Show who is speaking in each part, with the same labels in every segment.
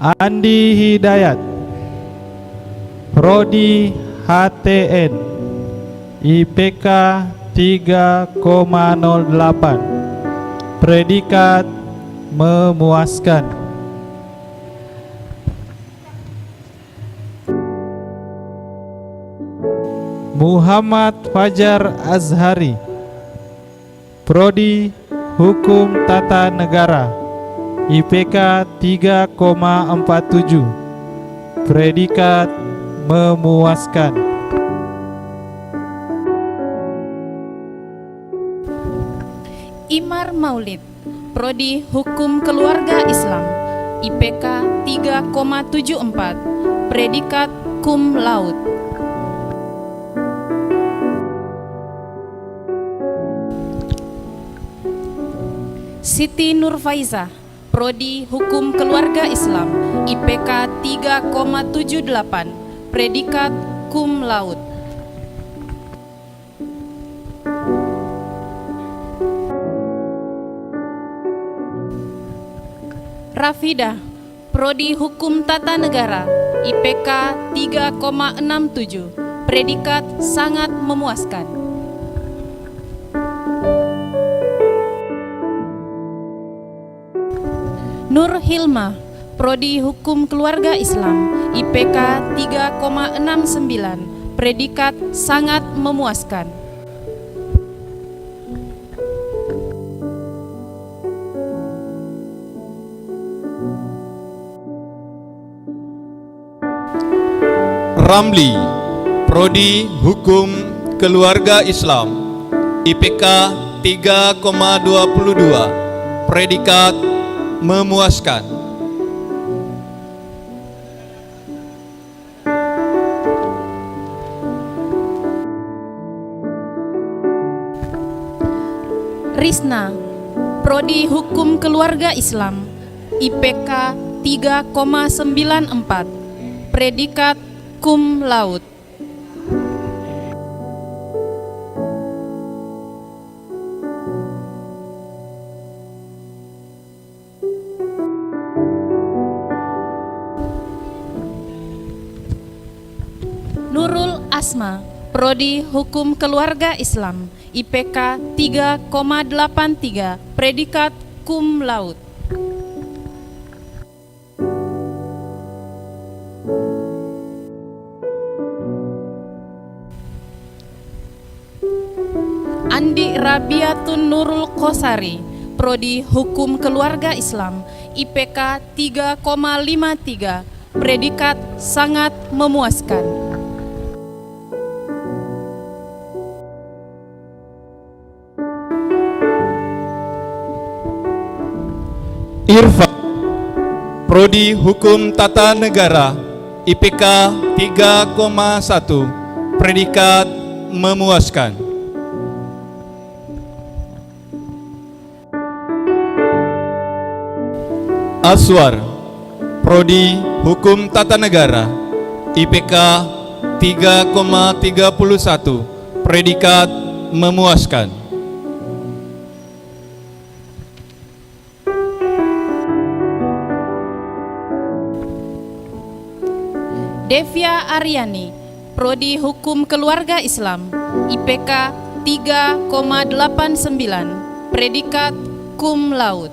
Speaker 1: Andi Hidayat, Prodi HTN, IPK 3,08, predikat memuaskan. Muhammad Fajar Azhari, Prodi Hukum Tata Negara, IPK 3,47, predikat memuaskan.
Speaker 2: Imar Maulid, Prodi Hukum Keluarga Islam, IPK 3,74, predikat cum laude. Siti Nurfaiza, Prodi Hukum Keluarga Islam, IPK 3,78, predikat cum laude. Rafidah, Prodi Hukum Tata Negara, IPK 3,67, predikat sangat memuaskan. Nur Hilma, Prodi Hukum Keluarga Islam, IPK 3,69, predikat sangat memuaskan.
Speaker 3: Ramli, Prodi Hukum Keluarga Islam, IPK 3,22, predikat memuaskan.
Speaker 2: Risna, Prodi Hukum Keluarga Islam, IPK 3,94, predikat cum laude. Nurul Asma, Prodi Hukum Keluarga Islam, IPK 3,83, predikat cum laude. Andi Rabiatun Nurul Qosari, Prodi Hukum Keluarga Islam, IPK 3,53, predikat sangat memuaskan.
Speaker 3: Irfan, Prodi Hukum Tata Negara, IPK 3,1, predikat memuaskan. Aswar, Prodi Hukum Tata Negara, IPK 3,31, predikat memuaskan.
Speaker 2: Devia Aryani, Prodi Hukum Keluarga Islam, IPK 3,89, predikat cum laude.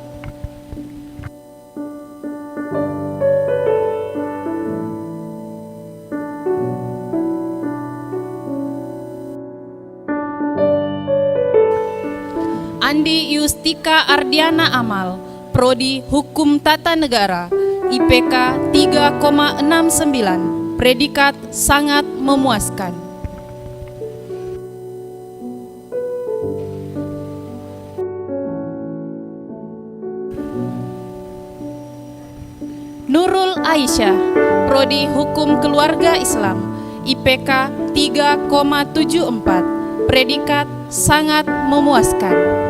Speaker 2: Andi Yustika Ardiana Amal, Prodi Hukum Tata Negara, IPK 3,69, predikat sangat memuaskan. Nurul Aisyah, Prodi Hukum Keluarga Islam, IPK 3,74, predikat sangat memuaskan.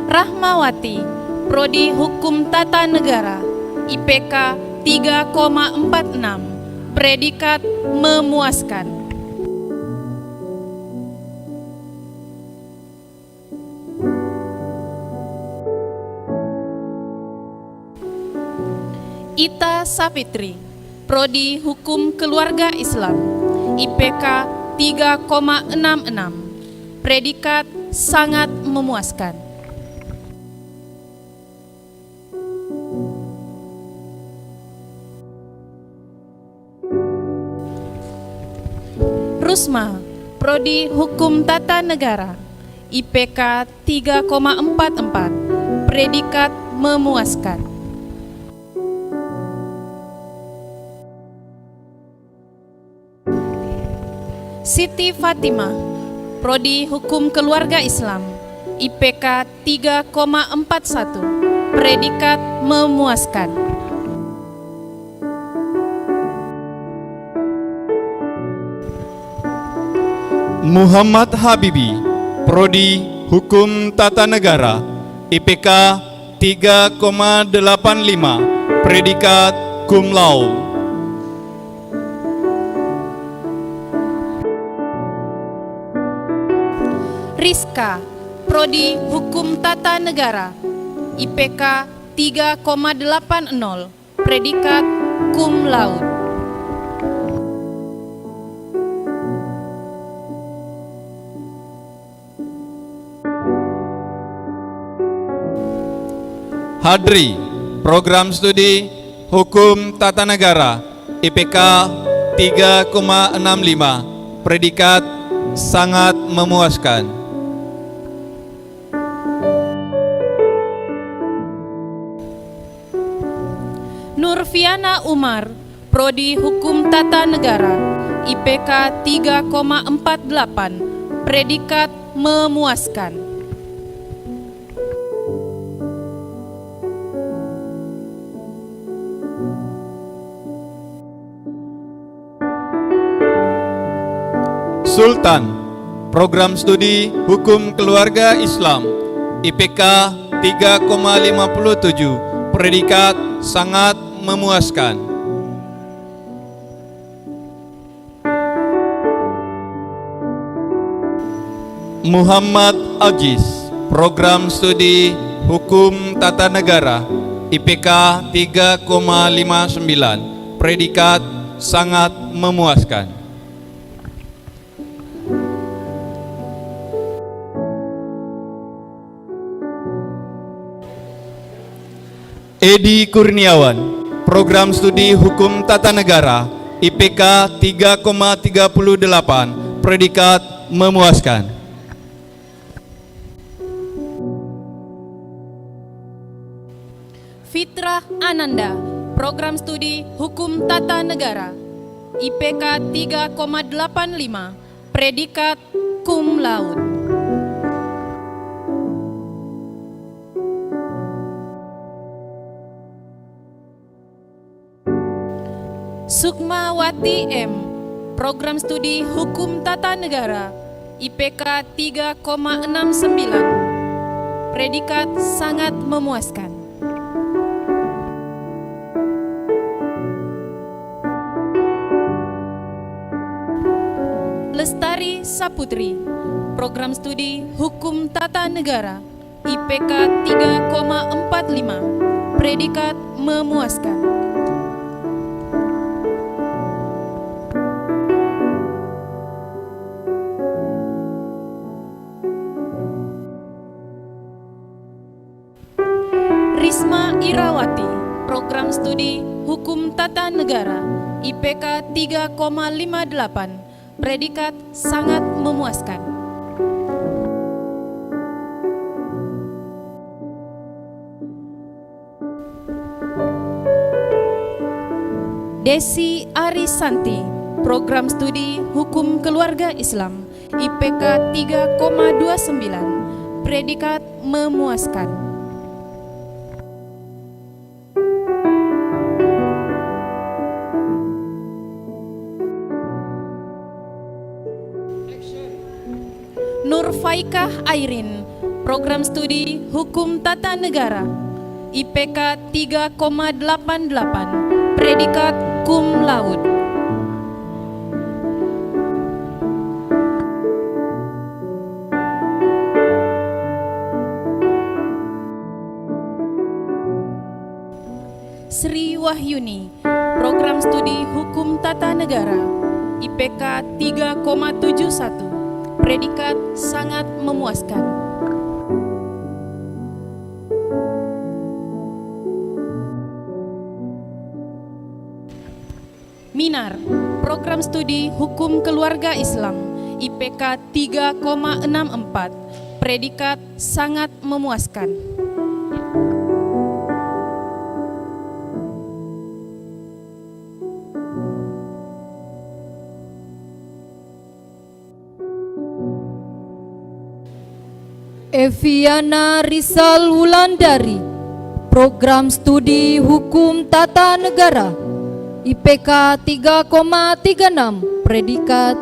Speaker 2: Rahmawati, Prodi Hukum Tata Negara, IPK 3,46, predikat memuaskan. Ita Safitri, Prodi Hukum Keluarga Islam, IPK 3,66, predikat sangat memuaskan. Rusma, Prodi Hukum Tata Negara, IPK 3,44, predikat memuaskan. Siti Fatimah, Prodi Hukum Keluarga Islam, IPK 3,41, predikat memuaskan.
Speaker 3: Muhammad Habibi, Prodi Hukum Tata Negara, IPK 3,85, predikat cum laude.
Speaker 2: Rizka, Prodi Hukum Tata Negara, IPK 3,80, predikat cum laude.
Speaker 3: Hadri, Program Studi Hukum Tata Negara, IPK 3,65, predikat sangat memuaskan.
Speaker 2: Nurfiana Umar, Prodi Hukum Tata Negara, IPK 3,48, predikat memuaskan.
Speaker 3: Sultan, Program Studi Hukum Keluarga Islam, IPK 3,57, predikat sangat memuaskan. Muhammad Ajis, Program Studi Hukum Tata Negara, IPK 3,59, predikat sangat memuaskan. Edi Kurniawan, Program Studi Hukum Tata Negara, IPK 3,38, predikat memuaskan.
Speaker 2: Fitrah Ananda, Program Studi Hukum Tata Negara, IPK 3,85, predikat cum laude. Sukmawati M, Program Studi Hukum Tata Negara, IPK 3,69, predikat sangat memuaskan. Lestari Saputri, Program Studi Hukum Tata Negara, IPK 3,45, predikat memuaskan. Risma Irawati, Program Studi Hukum Tata Negara, IPK 3,58, predikat sangat memuaskan. Desi Arisanti, Program Studi Hukum Keluarga Islam, IPK 3,29, predikat memuaskan. Nurfaikah Airin, Program Studi Hukum Tata Negara, IPK 3,88, predikat cum laude. Sri Wahyuni, Program Studi Hukum Tata Negara, IPK 3,71, Predikat sangat memuaskan. Minar, Program Studi Hukum Keluarga Islam, IPK 3,64, Predikat sangat memuaskan.
Speaker 4: Eviana Rizal Wulandari, Program Studi Hukum Tata Negara, IPK 3,36, Predikat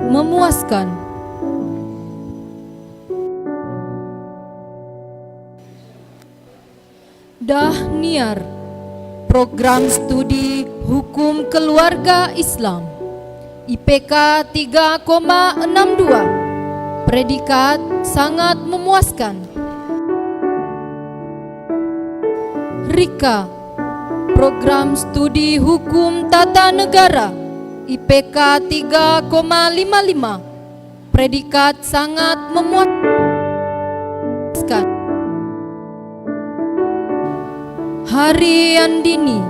Speaker 4: memuaskan. Dahniar, Program Studi Hukum Keluarga Islam, IPK 3,62, Predikat sangat memuaskan. Rika, Program Studi Hukum Tata Negara, IPK 3,55, Predikat sangat memuaskan. Hari Andini,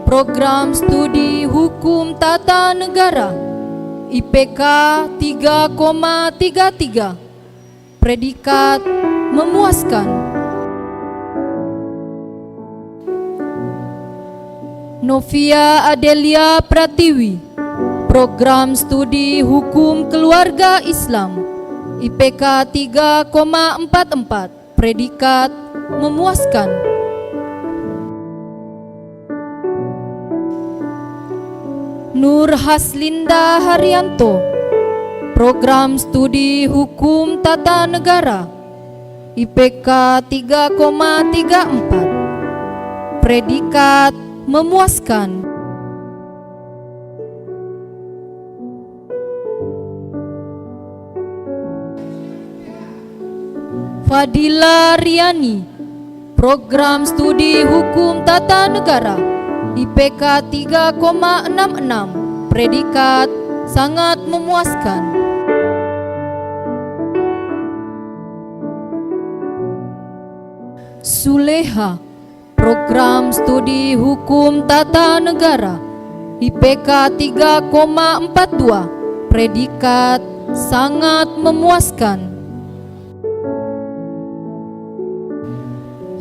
Speaker 4: Program Studi Hukum Tata Negara, IPK 3,33, Predikat memuaskan. Novia Adelia Pratiwi, Program Studi Hukum Keluarga Islam, IPK 3,44, Predikat memuaskan. Nur Haslinda Haryanto, Program Studi Hukum Tata Negara, IPK 3,34, Predikat memuaskan. Fadila Riani, Program Studi Hukum Tata Negara, IPK 3,66, Predikat sangat memuaskan. Suleha, Program Studi Hukum Tata Negara, IPK 3,42, Predikat sangat memuaskan.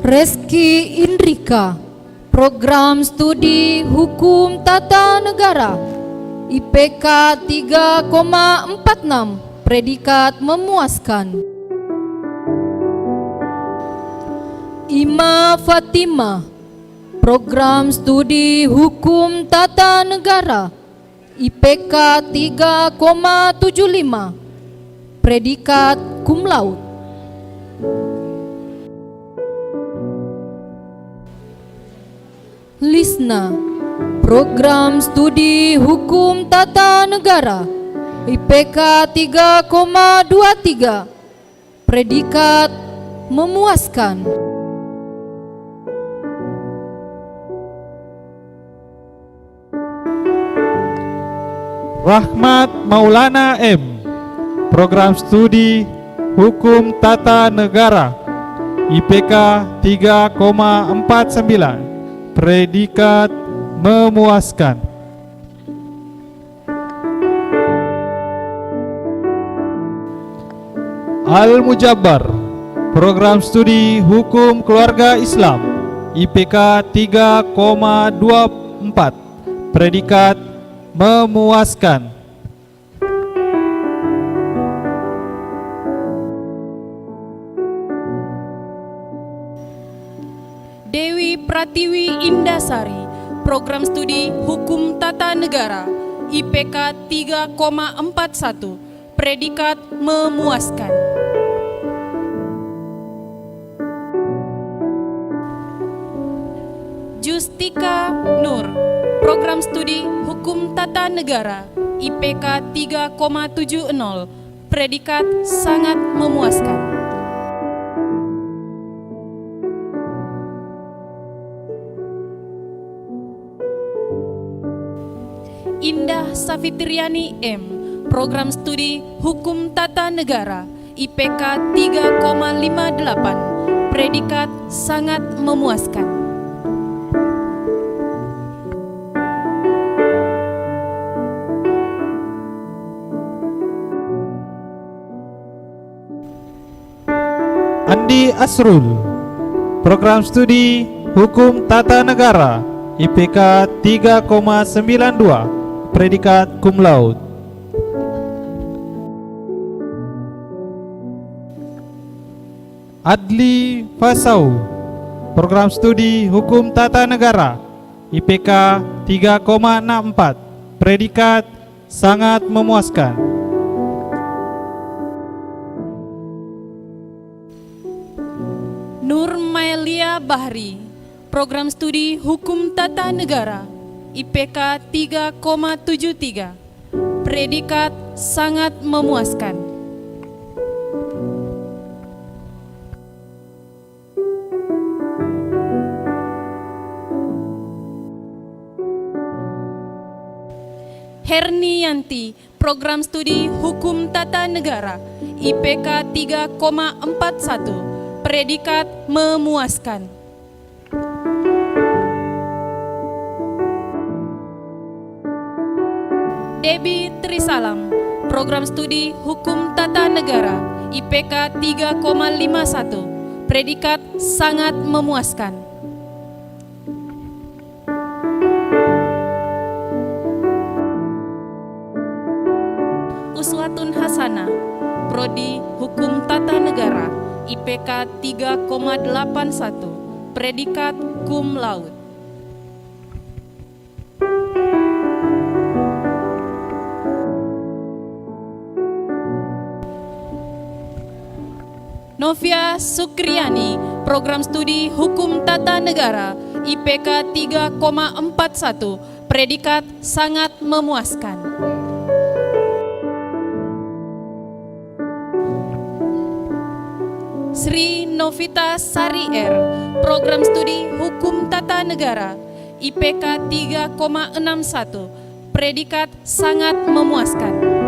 Speaker 4: Reski Indrika, Program Studi Hukum Tata Negara, IPK 3,46, Predikat memuaskan. Ima Fatima, Program Studi Hukum Tata Negara, IPK 3,75, Predikat cum laude. Lisna, Program Studi Hukum Tata Negara, IPK 3,23, Predikat memuaskan.
Speaker 1: Rahmat Maulana M, Program Studi Hukum Tata Negara, IPK 3,49, Predikat memuaskan. Al-Mujabbar, Program Studi Hukum Keluarga Islam, IPK 3,24, Predikat memuaskan.
Speaker 2: Dewi Pratiwi Indasari, Program Studi Hukum Tata Negara, IPK 3,41, Predikat memuaskan. Justika Nur, Program Studi Hukum Tata Negara, IPK 3,70, Predikat sangat memuaskan. Indah Safitriani M, Program Studi Hukum Tata Negara, IPK 3,58, predikat sangat memuaskan.
Speaker 1: Andi Asrul, Program Studi Hukum Tata Negara, IPK 3,92, predikat cum laude. Adli Fasau, Program Studi Hukum Tata Negara, IPK 3,64, predikat sangat memuaskan.
Speaker 2: Nurmailia Bahri, Program Studi Hukum Tata Negara, IPK 3,73, predikat sangat memuaskan. Hernianti, Program Studi Hukum Tata Negara, IPK 3,41, predikat memuaskan. Debbie Trisalam, Program Studi Hukum Tata Negara, IPK 3,51, predikat sangat memuaskan. Uswatun Hasana, Prodi Hukum Tata Negara, IPK 3,81, predikat cum laude. Novia Sukriani, Program Studi Hukum Tata Negara, IPK 3,41, predikat sangat memuaskan. Sri Novita Sari R, Program Studi Hukum Tata Negara, IPK 3,61, predikat sangat memuaskan.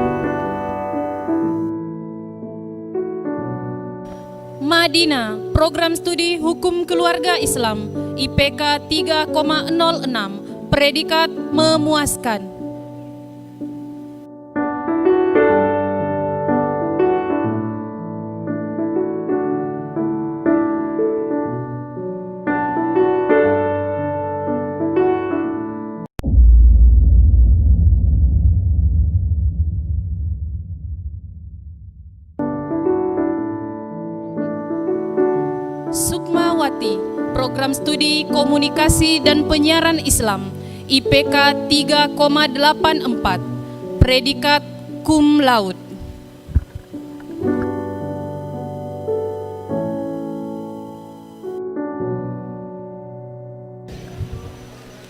Speaker 2: Madina, Program Studi Hukum Keluarga Islam, IPK 3,06, predikat memuaskan. Sukmawati, Program Studi Komunikasi dan Penyiaran Islam, IPK 3,84, predikat cum laude.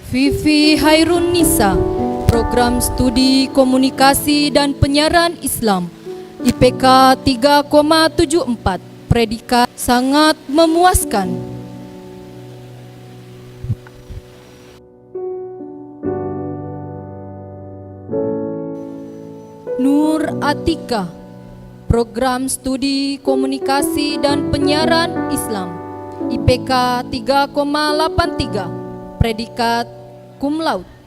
Speaker 4: Vivi Hairun Nisa, Program Studi Komunikasi dan Penyiaran Islam, IPK 3,74, predikat sangat memuaskan. Nur Atika, Program Studi Komunikasi dan Penyiaran Islam, IPK 3,83, predikat cum laude.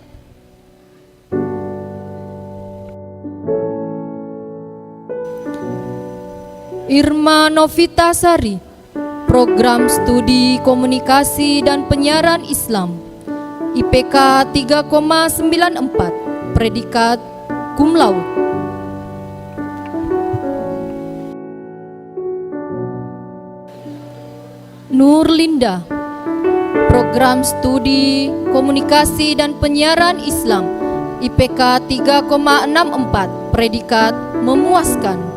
Speaker 4: Irma Novita Sari, Program Studi Komunikasi dan Penyiaran Islam, IPK 3,94, predikat cum laude. Nur Linda, Program Studi Komunikasi dan Penyiaran Islam, IPK 3,64, predikat memuaskan.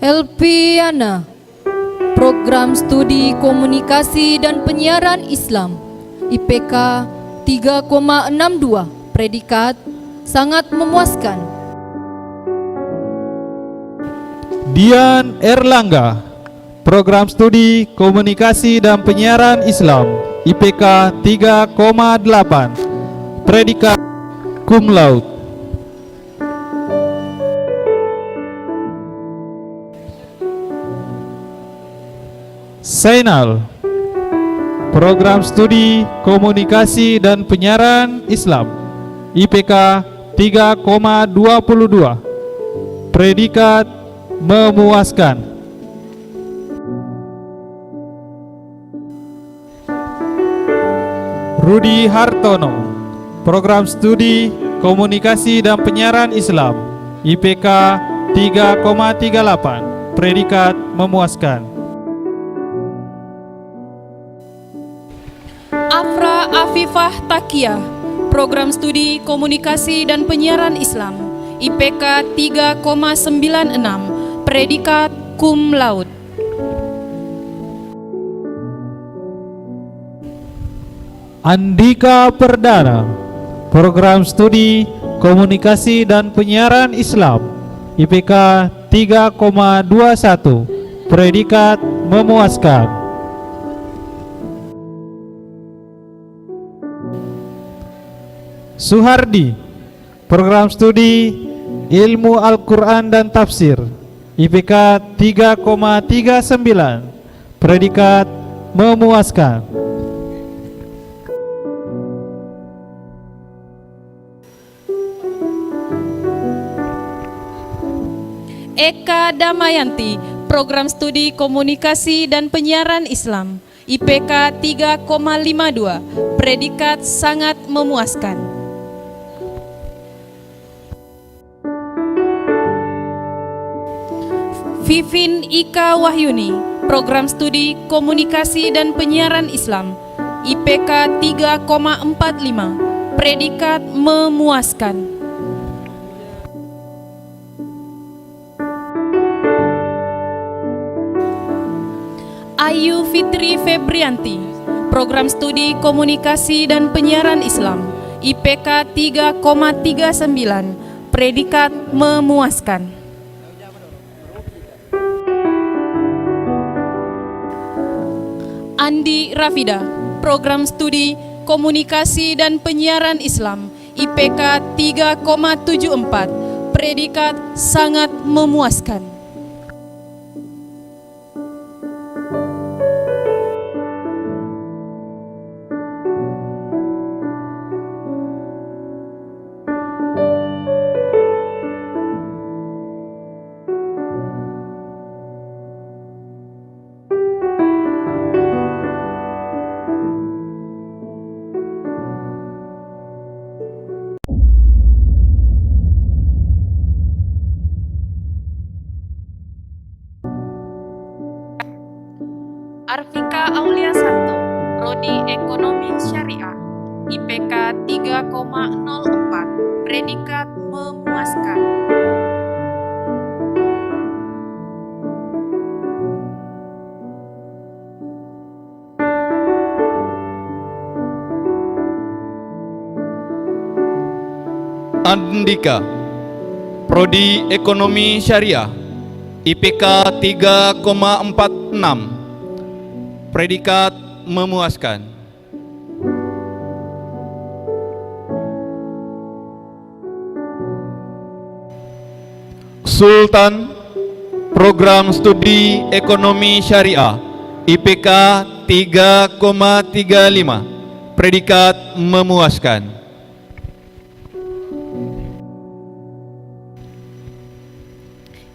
Speaker 4: Elpiana, Program Studi Komunikasi dan Penyiaran Islam, IPK 3,62, predikat sangat memuaskan.
Speaker 1: Dian Erlangga, Program Studi Komunikasi dan Penyiaran Islam IPK 3,8 Predikat Cum Laude. Sainal, Program Studi Komunikasi dan Penyiaran Islam IPK 3,22 Predikat Memuaskan. Rudi Hartono, Program Studi Komunikasi dan Penyiaran Islam IPK 3,38 Predikat Memuaskan.
Speaker 2: Afra Afifah Takia, Program Studi Komunikasi dan Penyiaran Islam IPK 3,96 Predikat Cum Laude.
Speaker 1: Andika Perdana, Program Studi Komunikasi dan Penyiaran Islam IPK 3,21 Predikat Memuaskan. Suhardi, Program Studi Ilmu Al-Quran dan Tafsir IPK 3,39 Predikat Memuaskan.
Speaker 2: Eka Damayanti, Program Studi Komunikasi dan Penyiaran Islam IPK 3,52 Predikat Sangat Memuaskan. Vivin Ika Wahyuni, Program Studi Komunikasi dan Penyiaran Islam IPK 3,45 Predikat Memuaskan. Ayu Fitri Febrianti, Program Studi Komunikasi dan Penyiaran Islam IPK 3,39 Predikat Memuaskan. Andi Rafida, Program Studi Komunikasi dan Penyiaran Islam IPK 3,74 Predikat Sangat Memuaskan. Arvika Aulia Santo, Prodi Ekonomi Syariah IPK 3,04 Predikat Memuaskan.
Speaker 3: Andika, Prodi Ekonomi Syariah IPK 3,46 Predikat Memuaskan. Sultan, Program Studi Ekonomi Syariah IPK 3,35 Predikat Memuaskan.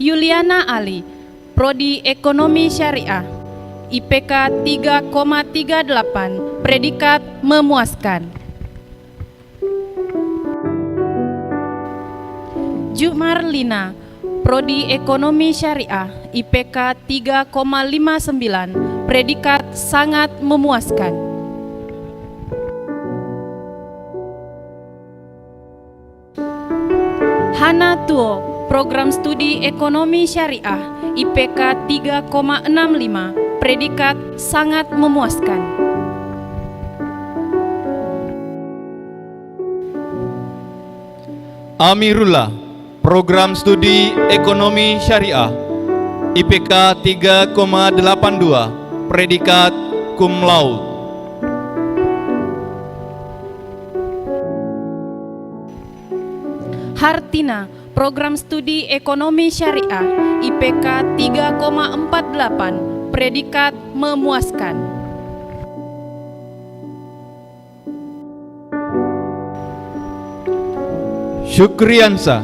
Speaker 2: Yuliana Ali, Prodi Ekonomi Syariah IPK 3,38 Predikat Memuaskan. Jumarlina, Prodi Ekonomi Syariah IPK 3,59 Predikat Sangat Memuaskan. Hana Tuo, Program Studi Ekonomi Syariah IPK 3,65 Predikat Sangat Memuaskan.
Speaker 3: Amirullah, Program Studi Ekonomi Syariah IPK 3,82, predikat cum laude.
Speaker 2: Hartina, program studi ekonomi syariah, IPK 3,48, predikat memuaskan.
Speaker 3: Syukriansa,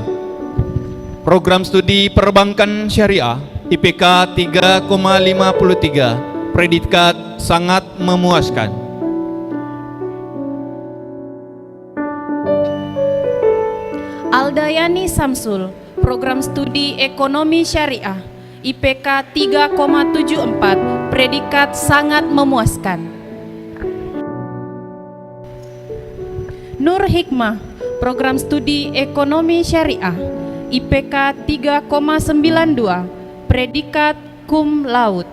Speaker 3: program studi perbankan syariah, IPK 3,53, predikat sangat memuaskan.
Speaker 2: Aldayani Samsul, program studi ekonomi syariah, IPK 3,74, predikat sangat memuaskan. Nur Hikmah, program studi ekonomi syariah, IPK 3,92, predikat cum laude.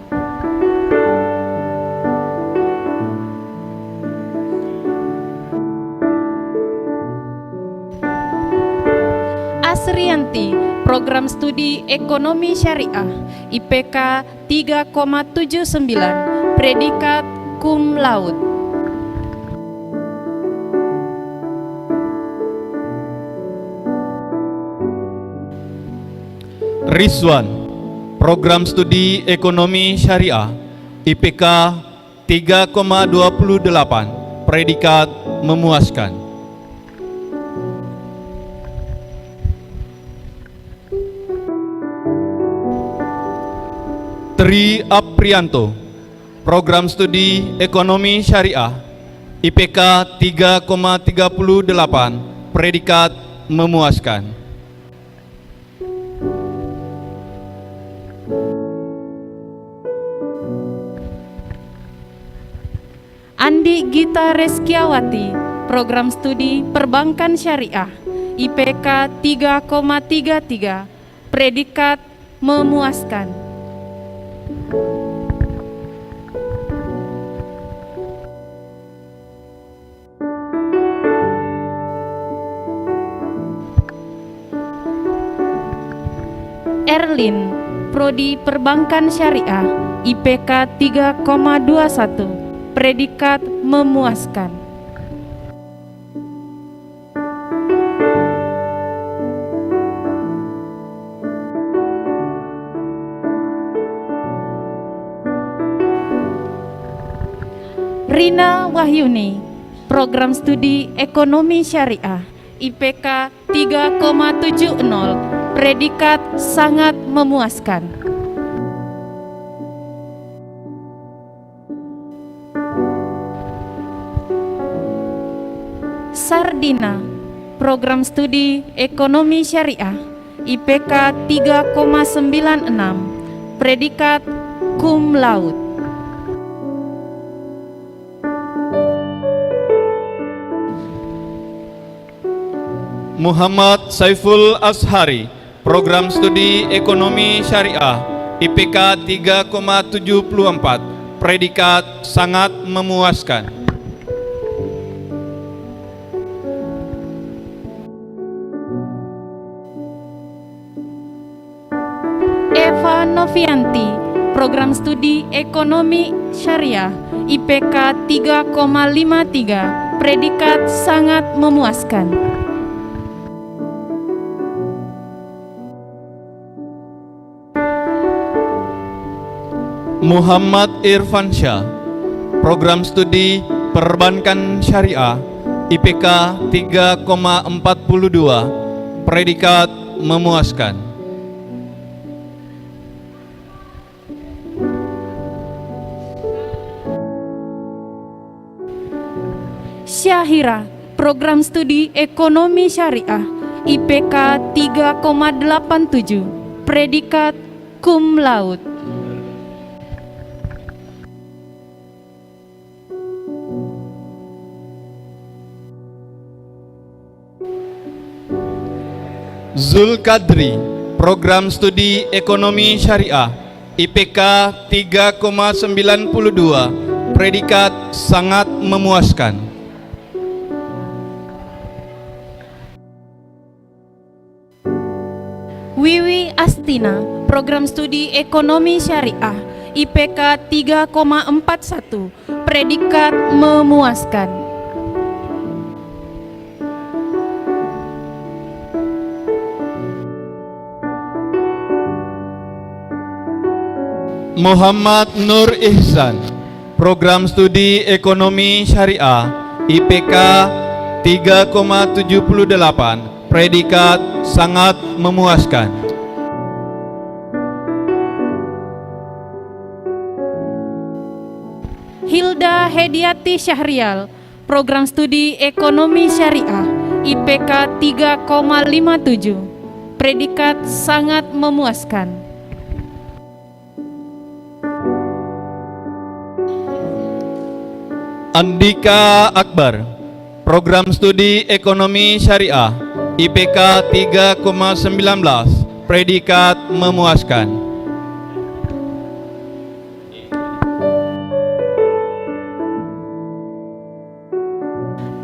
Speaker 2: Asrianti, program studi ekonomi syariah, IPK 3,79, predikat cum laude.
Speaker 3: Rizwan, program studi ekonomi syariah, IPK 3,28, predikat memuaskan. Tri Aprianto, program studi ekonomi syariah, IPK 3,38, predikat memuaskan.
Speaker 2: Andi Gita Reskiawati, program studi perbankan syariah, IPK 3,33, predikat memuaskan. Erlin, prodi perbankan syariah, IPK 3,21, predikat memuaskan. Rina Wahyuni, program studi ekonomi syariah, IPK 3,70, predikat sangat memuaskan. Sardina, program studi ekonomi syariah, IPK 3,96, predikat cum laude.
Speaker 3: Muhammad Saiful Ashari, program studi ekonomi syariah, IPK 3,74, predikat sangat memuaskan.
Speaker 2: Eva Novianti, program studi ekonomi syariah, IPK 3,53, predikat sangat memuaskan.
Speaker 3: Muhammad Irfansyah, program studi perbankan syariah, IPK 3,42, predikat memuaskan.
Speaker 2: Syahira, program studi ekonomi syariah, IPK 3,87, predikat cum laude.
Speaker 3: Zulkadri, program studi ekonomi syariah, IPK 3,92, predikat sangat memuaskan.
Speaker 2: Wiwi Astina, program studi ekonomi syariah, IPK 3,41, predikat memuaskan.
Speaker 3: Muhammad Nur Ihsan, program studi ekonomi syariah, IPK 3,78, predikat sangat memuaskan.
Speaker 2: Hilda Hediati Syahrial, program studi ekonomi syariah, IPK 3,57, predikat sangat memuaskan.
Speaker 3: Andika Akbar, program studi ekonomi syariah, IPK 3,19, predikat memuaskan.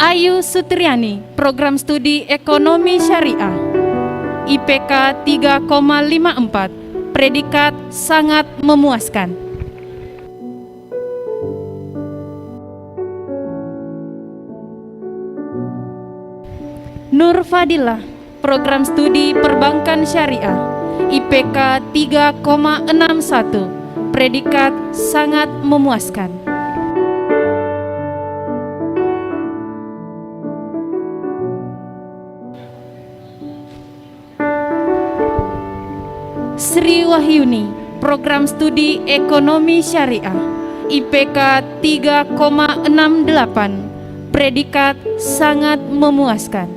Speaker 2: Ayu Sutriani, program studi ekonomi syariah, IPK 3,54, predikat sangat memuaskan. Nur Fadilah, program studi perbankan syariah, IPK 3,61, predikat sangat memuaskan. Sri Wahyuni, program studi ekonomi syariah, IPK 3,68, predikat sangat memuaskan.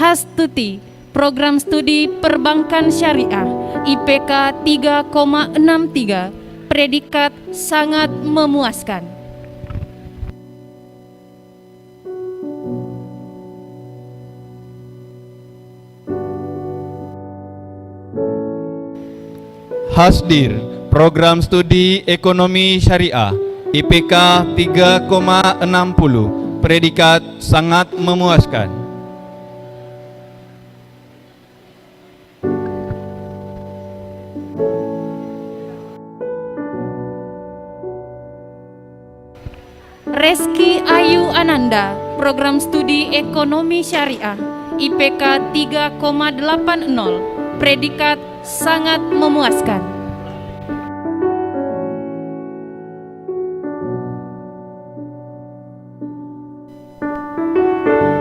Speaker 2: Hastuti, program studi perbankan syariah, IPK 3,63, predikat sangat memuaskan.
Speaker 3: Hasdir, program studi ekonomi syariah, IPK 3,60, predikat sangat memuaskan.
Speaker 2: Reski Ayu Ananda, program studi ekonomi syariah, IPK 3,80, predikat sangat memuaskan.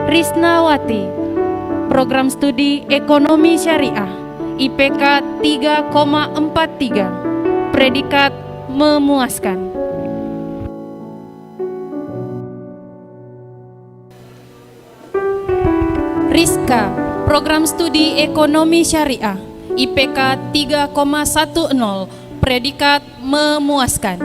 Speaker 2: Risnawati, program studi ekonomi syariah, IPK 3,43, predikat memuaskan. Rizka, program studi ekonomi syariah, IPK 3,10, predikat memuaskan.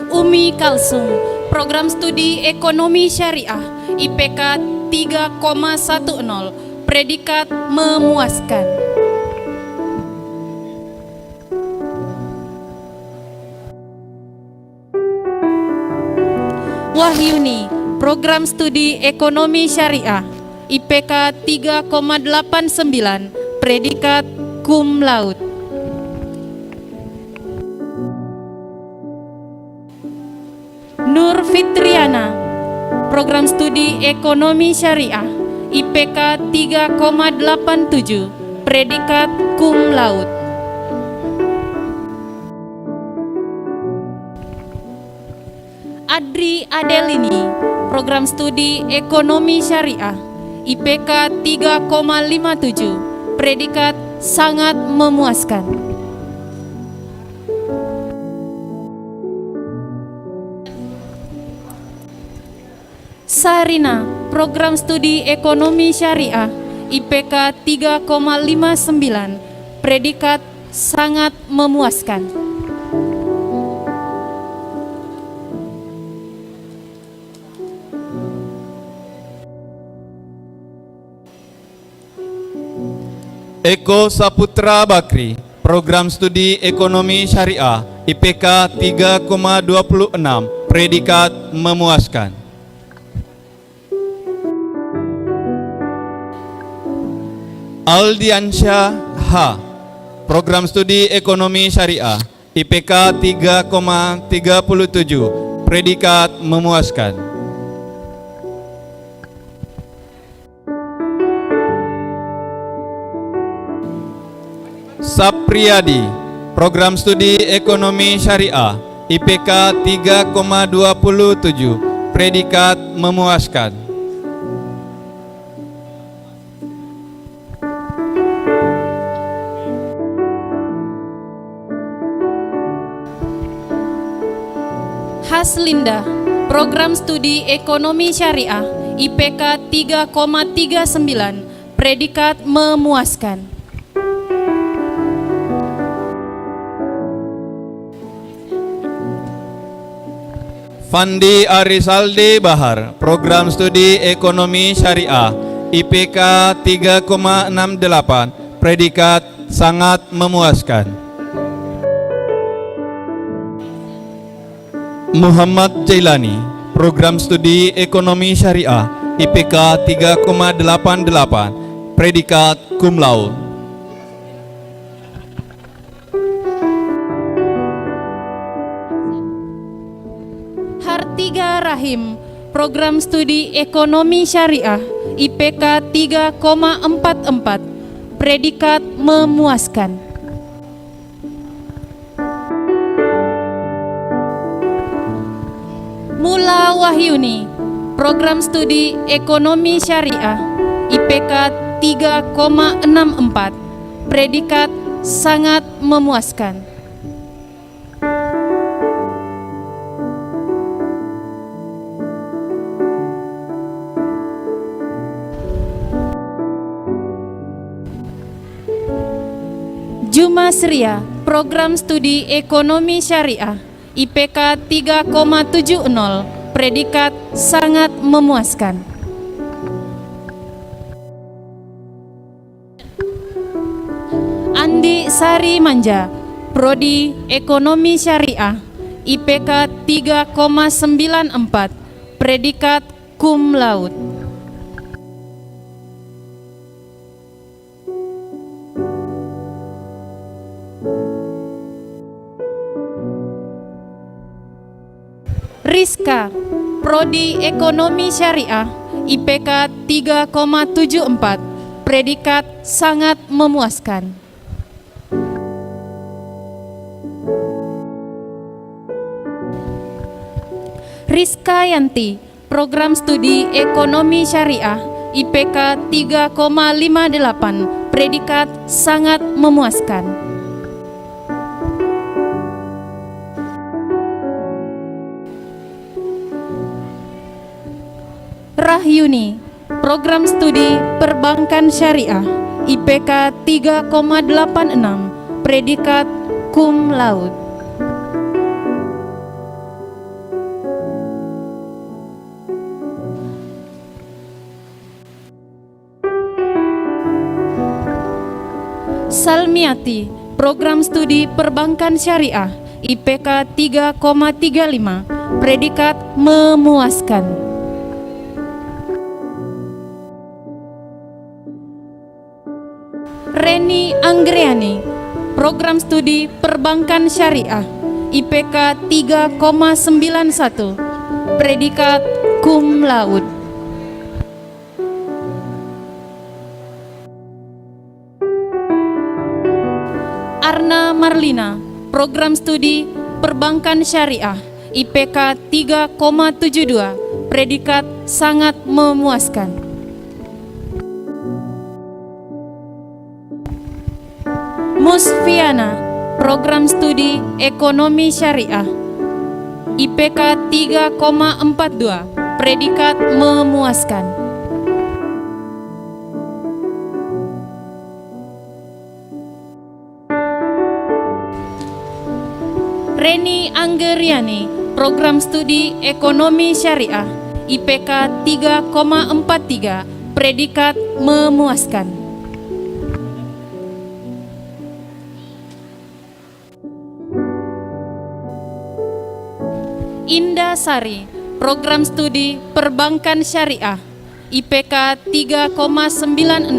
Speaker 2: Umi Kalsum, program studi ekonomi syariah, IPK 3,10, predikat memuaskan. Wahyuni, program studi ekonomi syariah, IPK 3,89, predikat cum laude. Nur Fitriana, program studi ekonomi syariah, IPK 3,87, predikat cum laude. Adri Adelini, program studi ekonomi syariah, IPK 3,57, predikat sangat memuaskan. Sarina, program studi ekonomi syariah, IPK 3,59, predikat sangat memuaskan.
Speaker 3: Eko Saputra Bakri, Program Studi Ekonomi Syariah, IPK 3,26, predikat memuaskan. Aldiansyah H, Program Studi Ekonomi Syariah, IPK 3,37, predikat memuaskan. Sapriyadi, Program Studi Ekonomi Syariah, IPK 3,27, predikat memuaskan.
Speaker 2: Haslinda, Program Studi Ekonomi Syariah, IPK 3,39, predikat memuaskan.
Speaker 3: Fandi Arisaldi Bahar, Program Studi Ekonomi Syariah, IPK 3,68, predikat sangat memuaskan. Muhammad Jailani, Program Studi Ekonomi Syariah, IPK 3,88, predikat cum laude.
Speaker 2: Hartiga Rahim, Program Studi Ekonomi Syariah, IPK 3,44, predikat memuaskan. Mula Wahyuni, Program Studi Ekonomi Syariah, IPK 3,64, predikat sangat memuaskan. Juma Sria, Program Studi Ekonomi Syariah, IPK 3,70, predikat sangat memuaskan. Andi Sari Manja, Prodi Ekonomi Syariah, IPK 3,94, predikat cum laude. Rizka, Prodi Ekonomi Syariah, IPK 3,74, predikat sangat memuaskan. Rizka Yanti, Program Studi Ekonomi Syariah, IPK 3,58, predikat sangat memuaskan. Rahyuni, Program Studi Perbankan Syariah, IPK 3,86, predikat cum laude. Salmiati, Program Studi Perbankan Syariah, IPK 3,35, predikat memuaskan. Reni Anggriani, Program Studi Perbankan Syariah, IPK 3,91, predikat cum laude. Arna Marlina, Program Studi Perbankan Syariah, IPK 3,72, predikat sangat memuaskan. Musfiana, Program Studi Ekonomi Syariah, IPK 3,42, predikat memuaskan. Reni Anggriani, Program Studi Ekonomi Syariah, IPK 3,43, predikat memuaskan. Indah Sari, program studi Perbankan Syariah, IPK 3,96,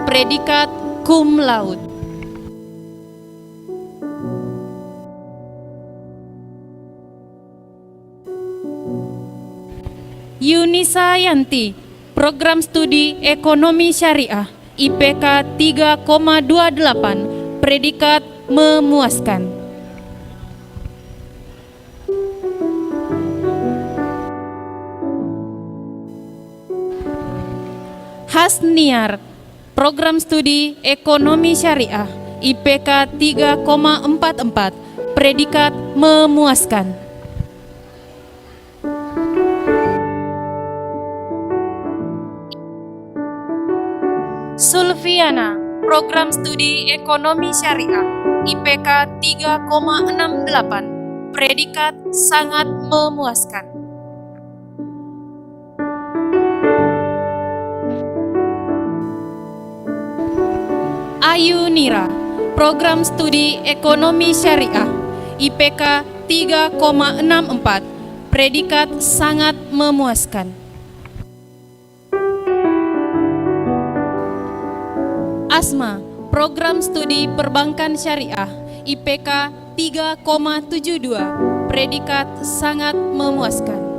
Speaker 2: predikat cum laude. Yunisa Yanti, program studi Ekonomi Syariah, IPK 3,28, predikat memuaskan. Hasniar, program studi Ekonomi Syariah, IPK 3,44, predikat memuaskan. Sulfiana, program studi Ekonomi Syariah, IPK 3,68, predikat sangat memuaskan. Ayu Nira, program studi Ekonomi Syariah, IPK 3,64, predikat sangat memuaskan. Asma, program studi Perbankan Syariah, IPK 3,72, predikat sangat memuaskan.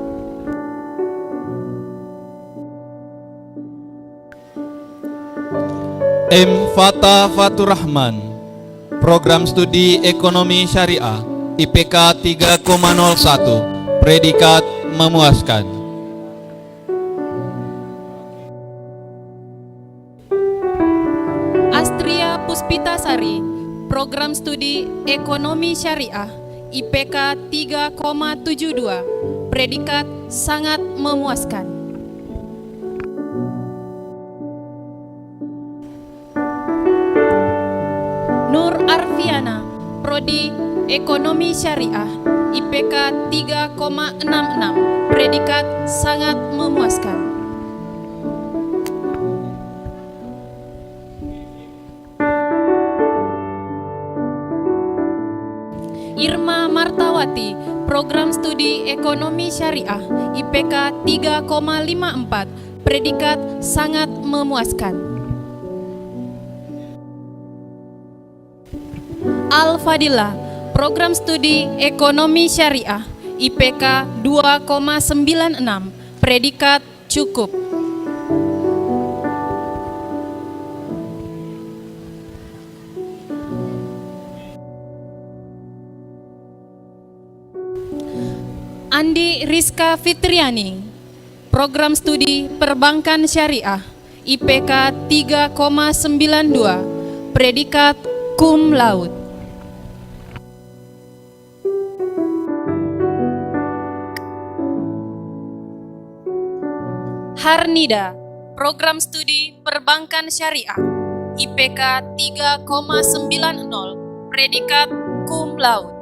Speaker 3: M. Fata Faturrahman, program studi Ekonomi Syariah, IPK 3,01, predikat memuaskan.
Speaker 2: Astria Puspitasari, program studi Ekonomi Syariah, IPK 3,72, predikat sangat memuaskan. Nur Arfiana, prodi Ekonomi Syariah, IPK 3,66, predikat sangat memuaskan. Irma Martawati, program studi Ekonomi Syariah, IPK 3,54, predikat sangat memuaskan. Al-Fadila, program studi Ekonomi Syariah, IPK 2,96, predikat cukup. Andi Rizka Fitriani, program studi Perbankan Syariah, IPK 3,92, predikat cum laude. Harnida, program studi Perbankan Syariah, IPK 3,90, predikat cum laude.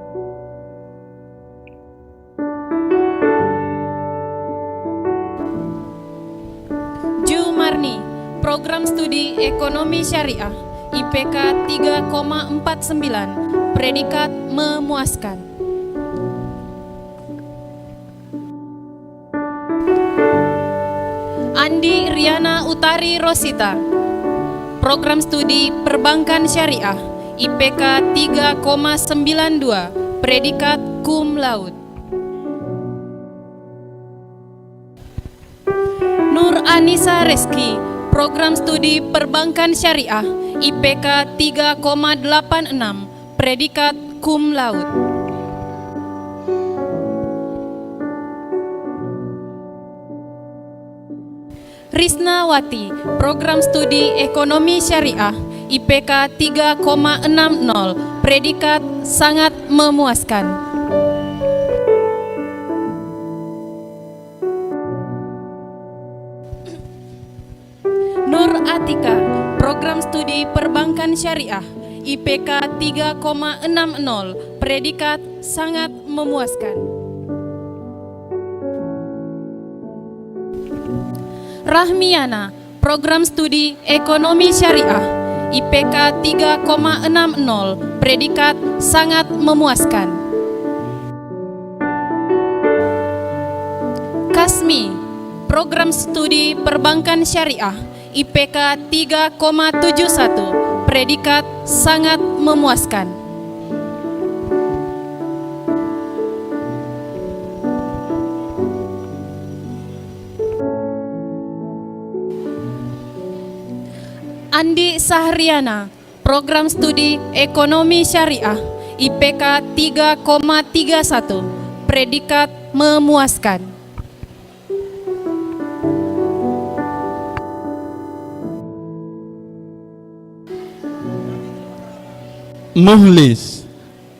Speaker 2: Jumarni, program studi Ekonomi Syariah, IPK 3,49, predikat memuaskan. Andi Riana Utari Rosita, program studi Perbankan Syariah, IPK 3,92, predikat cum laude. Nur Anissa Reski, program studi Perbankan Syariah, IPK 3,86, predikat cum laude. Risnawati, program studi Ekonomi Syariah, IPK 3,60, predikat sangat memuaskan. Nur Atika, program studi Perbankan Syariah, IPK 3,60, predikat sangat memuaskan. Rahmiana, program studi Ekonomi Syariah, IPK 3,60, predikat sangat memuaskan. Kasmi, Program Studi Perbankan Syariah, IPK 3,71, predikat sangat memuaskan. Andi Sahriana, Program Studi Ekonomi Syariah, IPK 3,31, predikat memuaskan.
Speaker 3: Muhlis,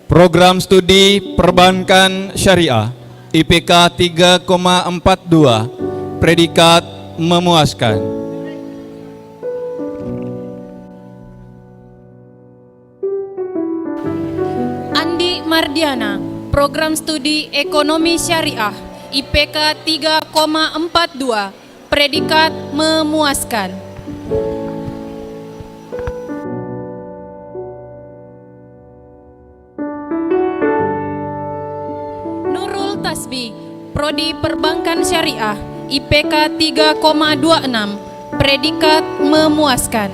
Speaker 3: Program Studi Perbankan Syariah, IPK 3,42, predikat memuaskan.
Speaker 2: Andi Mardiana, Program Studi Ekonomi Syariah, IPK 3,42, predikat memuaskan. Nurul Tasbih, Prodi Perbankan Syariah, IPK 3,26, predikat memuaskan.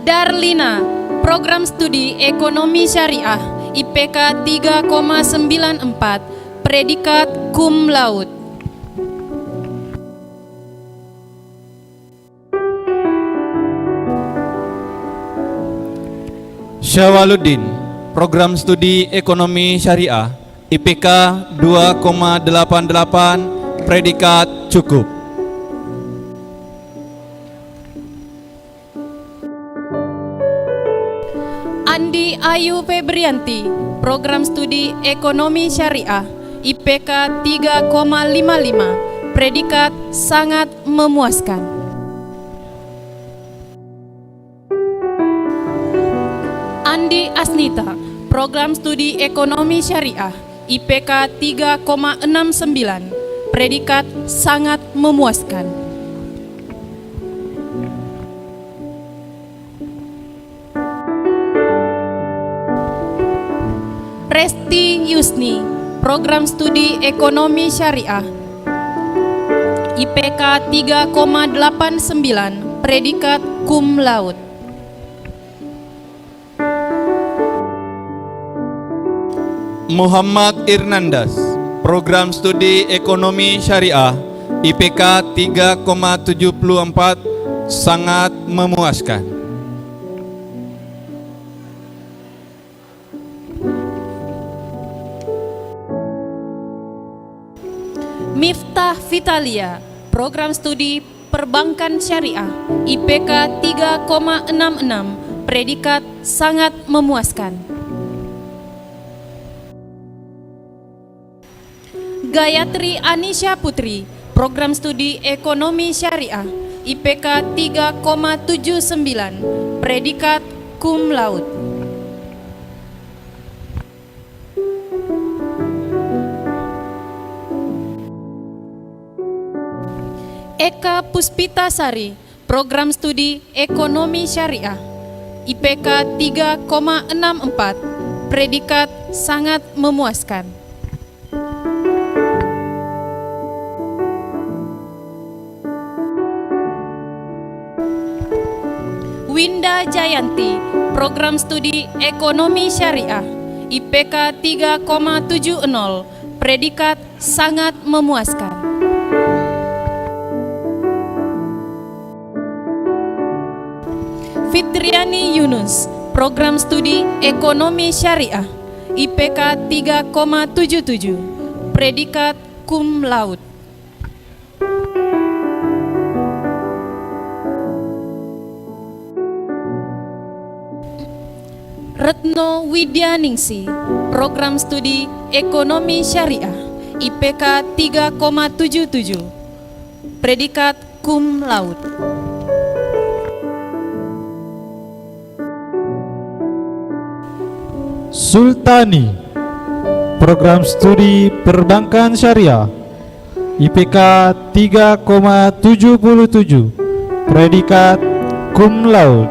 Speaker 2: Darlina, Program Studi Ekonomi Syariah, IPK 3,94, predikat cum laude.
Speaker 3: Syawaluddin, Program Studi Ekonomi Syariah, IPK 2,88, predikat cukup.
Speaker 2: Andi Ayu Febrianti, Program Studi Ekonomi Syariah, IPK 3,55, predikat sangat memuaskan. Andi Asnita, Program Studi Ekonomi Syariah, IPK 3,69, predikat sangat memuaskan. Resti Yusni, Program Studi Ekonomi Syariah, IPK 3,89, predikat cum laude.
Speaker 3: Muhammad Irnandas, Program Studi Ekonomi Syariah, IPK 3,74, sangat memuaskan.
Speaker 2: Miftah Vitalia, Program Studi Perbankan Syariah, IPK 3,66, predikat sangat memuaskan. Gayatri Anisha Putri, Program Studi Ekonomi Syariah, IPK 3,79, predikat cum laude. Eka Puspitasari, Program Studi Ekonomi Syariah, IPK 3,64, predikat sangat memuaskan. Winda Jayanti, Program Studi Ekonomi Syariah, IPK 3,70, predikat sangat memuaskan. Fitriani Yunus, Program Studi Ekonomi Syariah, IPK 3,77, predikat cum laude. Retno Widyaningsi, Program Studi Ekonomi Syariah, IPK 3,77, predikat cum laude.
Speaker 1: Sultani, Program Studi Perbankan Syariah, IPK 3,77, predikat cum laude.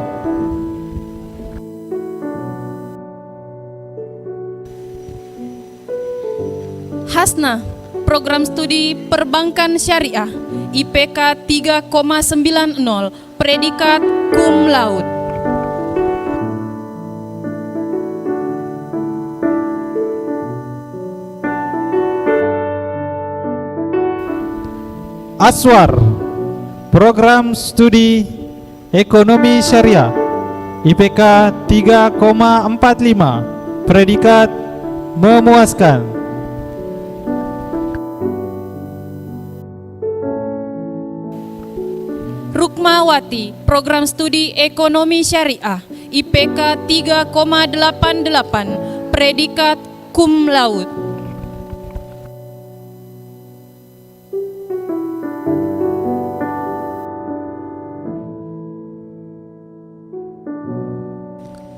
Speaker 2: PASNA, Program Studi Perbankan Syariah, IPK 3,90, predikat cum laude.
Speaker 1: Aswar, Program Studi Ekonomi Syariah, IPK 3,45, predikat memuaskan.
Speaker 2: Rukmawati, Program Studi Ekonomi Syariah, IPK 3,88, predikat cum laude.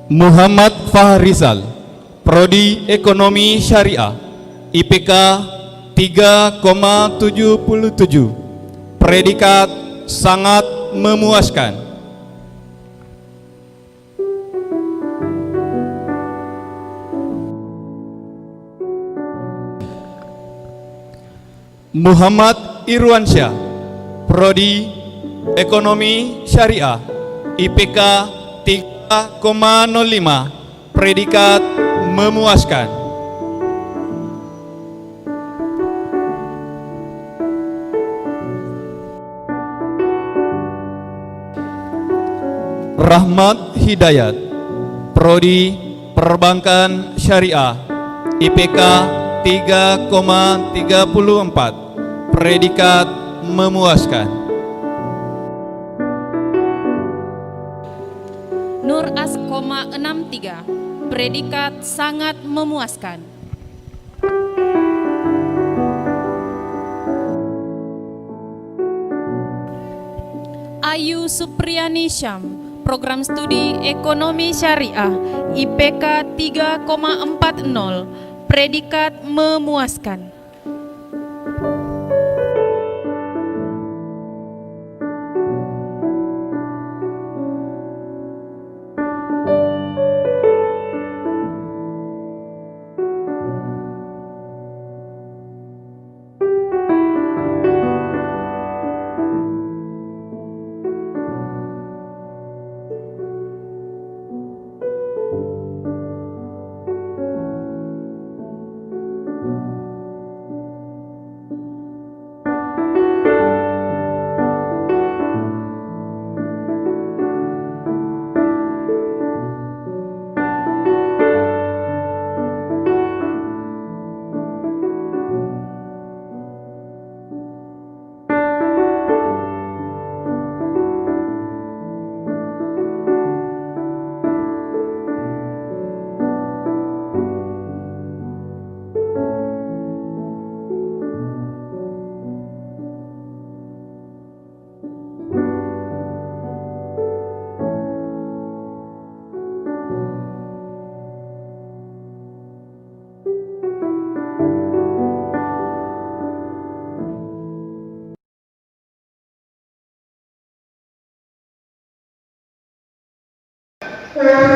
Speaker 3: Muhammad Fahrizal, Prodi Ekonomi Syariah, IPK 3,77, predikat sangat memuaskan. Muhammad Irwansyah, Prodi Ekonomi Syariah, IPK 3,05, predikat memuaskan. Rahmat Hidayat, Prodi Perbankan Syariah, IPK 3,34, predikat memuaskan.
Speaker 2: Nur As, 63, predikat sangat memuaskan. Ayu Supriyani Syam, Program Studi Ekonomi Syariah, IPK 3,40, predikat memuaskan.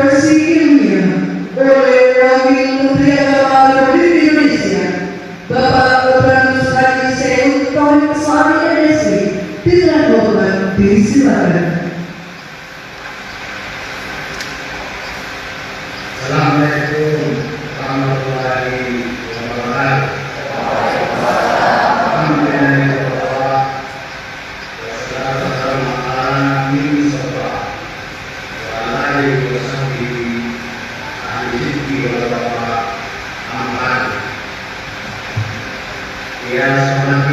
Speaker 5: Presidiumnya oleh Wakil Menteri Agama Republik Indonesia Bapak Petrus Haji Seud Tohib Sari MSc, dengan hormat disilakan.
Speaker 6: Assalamualaikum warahmatullahi wabarakatuh.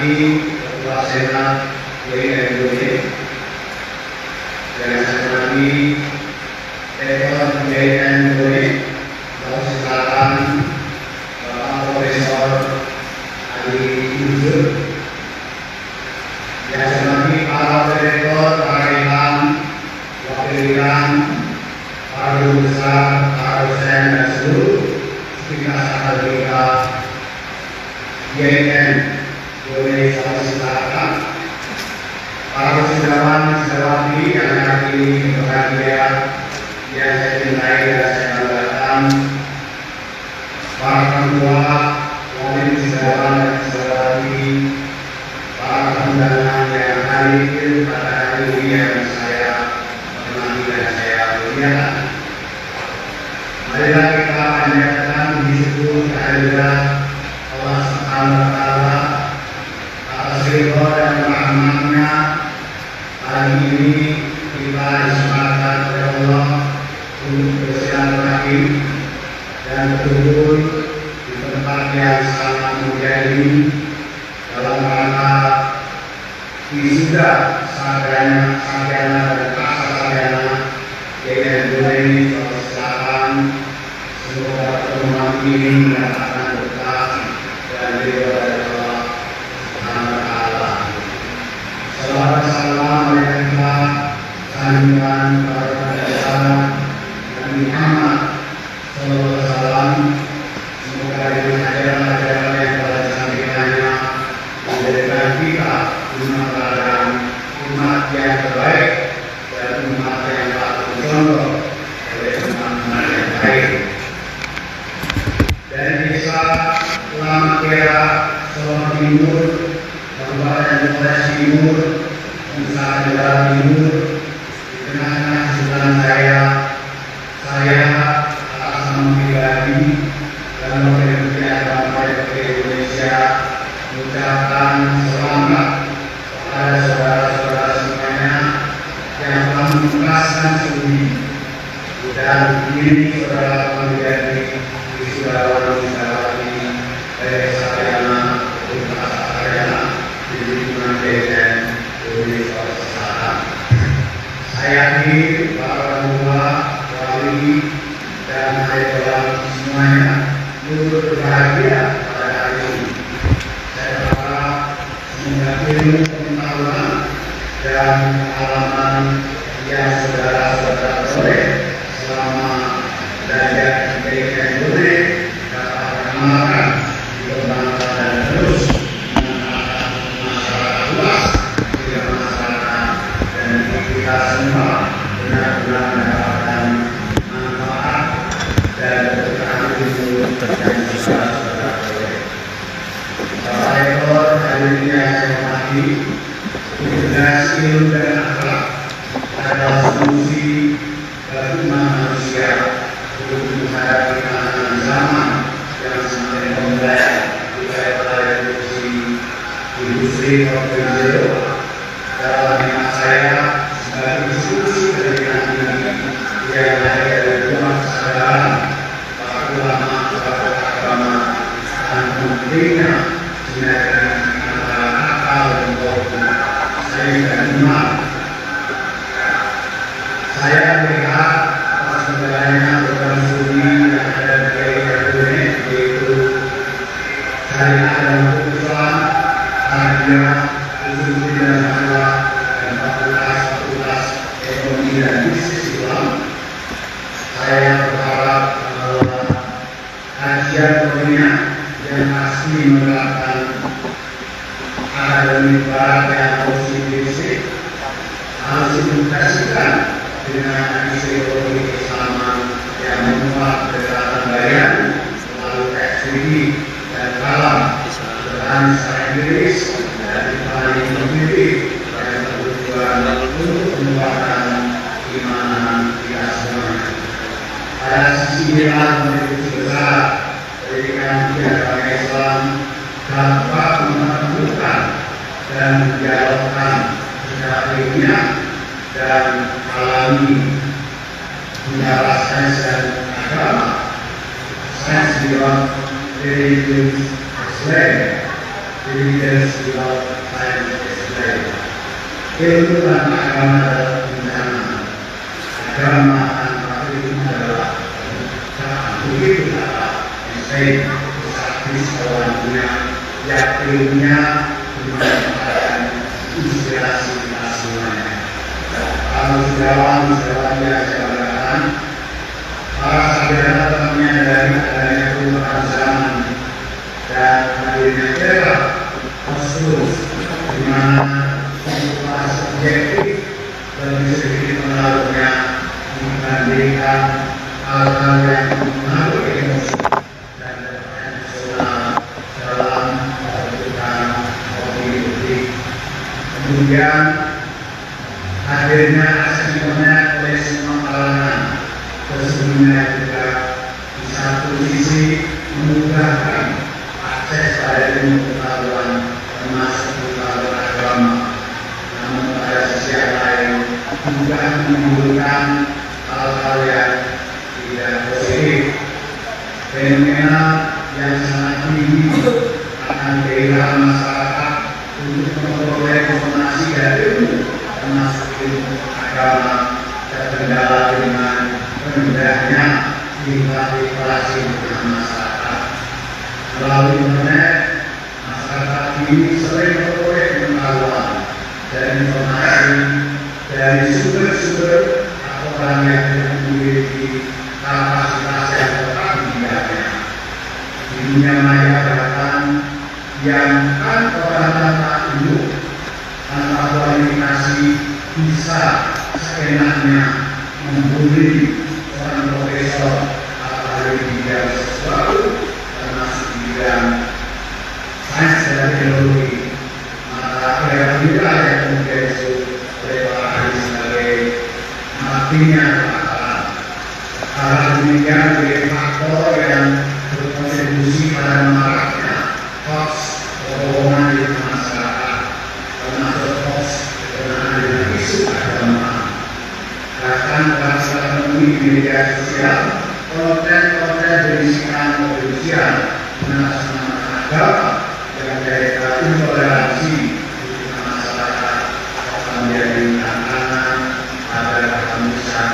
Speaker 6: Ketua Senat DPRD, dan satu lagi Rektor DPRD Sulawesi Selatan Bapak Profesor Ali Yusuf, dan satu lagi para direktur, para dekan, wakil dekan, para guru besar, para dosen dan seluruh aktivitas akademika YN Sulawesi Selatan, para wisudawan siswati yang hari ini berbahagia yang saya cintai dan saya banggakan, para orang tua, wali siswa wisudawan dan wisudawati, para undangan yang hadir pada hari ini yang saya hormati dan saya muliakan. Marilah kita panjatkan puji syukur kehadiran Allah Subhanahu wa Ta'ala atas ridho dan rahmat-Nya. Hari ini kita disempatkan oleh Allah untuk bersilaturahim dan berkumpul di tempat yang sangat mulia ini dalam rangka wisuda sarjana dan prasarjana YN Selatan. Semoga pertemuan ini mendapatkan berkah dan ridho dari Allah Subhanahu wa Ta'ala. Salawat dan salam kita sanjungan kepada Nabi Muhammad sallallahu alaihi wasallam. Semoga dengan ajaran-ajaran yang telah disampaikannya menjadikan kita umat yang terbaik dan umat yang patut dicontoh oleh umat yang baik. Dari desa Lama Kera, Solo Timur, Kabupaten Flores Timur, Nusa Tenggara Timur, di tengah-tengah kesulitan saya atas nama pribadi dan Wakil Republik Indonesia mengucapkan selamat kepada saudara-saudara semuanya yang telah menuntaskan studi dan ini saudara menjadi wisudawan-wisudawati dari sarjana dan prasarjana di lingkungan BSN Universitas Selatan. Saya yakin para tua, wali, dan ayolah semuanya turut berbahagia pada hari ini. Saya berharap semoga ilmu pengetahuan dan pengalaman yang saudara-saudara peroleh selama belajar di pendidikan dunia dapat diamalkan, dikembangkan dan terus memanfaatkan masyarakat luas hingga masyarakat dan kita semua benar-benar mendapatkan manfaat dan berkah ilmu yang saudara-saudara peroleh. Bapak Rektor, hadirin yang saya hormati, integrasi ilmu dan akhlak adalah solusi bagi manusia untuk menghadapi tantangan zaman yang semakin kompleks pada revolusi industri 4.0. Dalam hemat saya sebagai diskusi pendidikan tinggi yang lahir dari rumah kesadaran para ulama, para agama, dan pentingnya sinergi antara akal dan hukum sains dan iman. Saya melihat atas negaranya program studi yang ada di Indonesia, yaitu syariah dan hukum Islam, Arabia, usul dan Hadwa, dan fakultas ekonomi dan bisnis Islam. Saya berharap bahwa kajian dunia yang pasti menerapkan akademik barat yang positif harus diintegrasikan dengan ideologi Keislaman yang memuat pendekatan bayan melalui teks fikih dan kalam berbahan secara Inggris dan dipahami politik dan bertujuan untuk menguatkan keimanan kita semuanya. Pada sisi lain menjadi besar pendidikan di agama Islam dapat menemukan dan mendialogkan secara ilmiah dan alami antara sains dan agama. Sains beyond religious explain, religious beyond science explain. Ilmu dan agama adalah bencana. Agama tanpa ilmu adalah begitu adalah insting saktis awalnya yang ilmunya memanfaatkan inspirasi kita semuanya. Para wisudawan yang saya banggakan, para sarjana tentunya dari adanya perubahan zaman dan hadirnya era khusus di mana kehidupan subjektif lebih sedikit pengaruhnya dibandingkan hal-hal yang mengaruh emosi dan emosional dalam kemudian hadirnya akses internet oleh semua kalangan sesungguhnya juga di satu sisi memudahkan akses pada ilmu pengetahuan termasuk pengetahuan agama, namun pada sisi yang lain juga menimbulkan hal-hal yang tidak positif, fenomena yang sangat tinggi akan keinginan masyarakat untuk memperoleh informasi dan ilmu termasuk ilmu agama terkendala dengan rendahnya tingkat literasi masyarakat. Melalui internet, masyarakat ini sering memperoleh pengetahuan dan informasi dari sumber-sumber atau orang yang memiliki kapasitas yang tetap di bidangnya. Di dunia maya bahkan yang orang tanpa ilmu, tanpa kualifikasi bisa seenaknya membuli seorang profesor apalagi di bidang sesuatu termasuk di bidang sains dan teknologi. Maka era inilah yang kemudian disebut oleh para ahli sebagai matinya akal. Hal demikian menjadi faktor yang berkontribusi pada maraknya hoax kebohongan di masyarakat, termasuk hoax berkenaan dengan isu agama. Bahkan pada menemui media sosial, konten-konten berisikan kebencian atas nama agama yang menjadi intoleransi di masyarakat akan menjadi tantangan pada kehamisan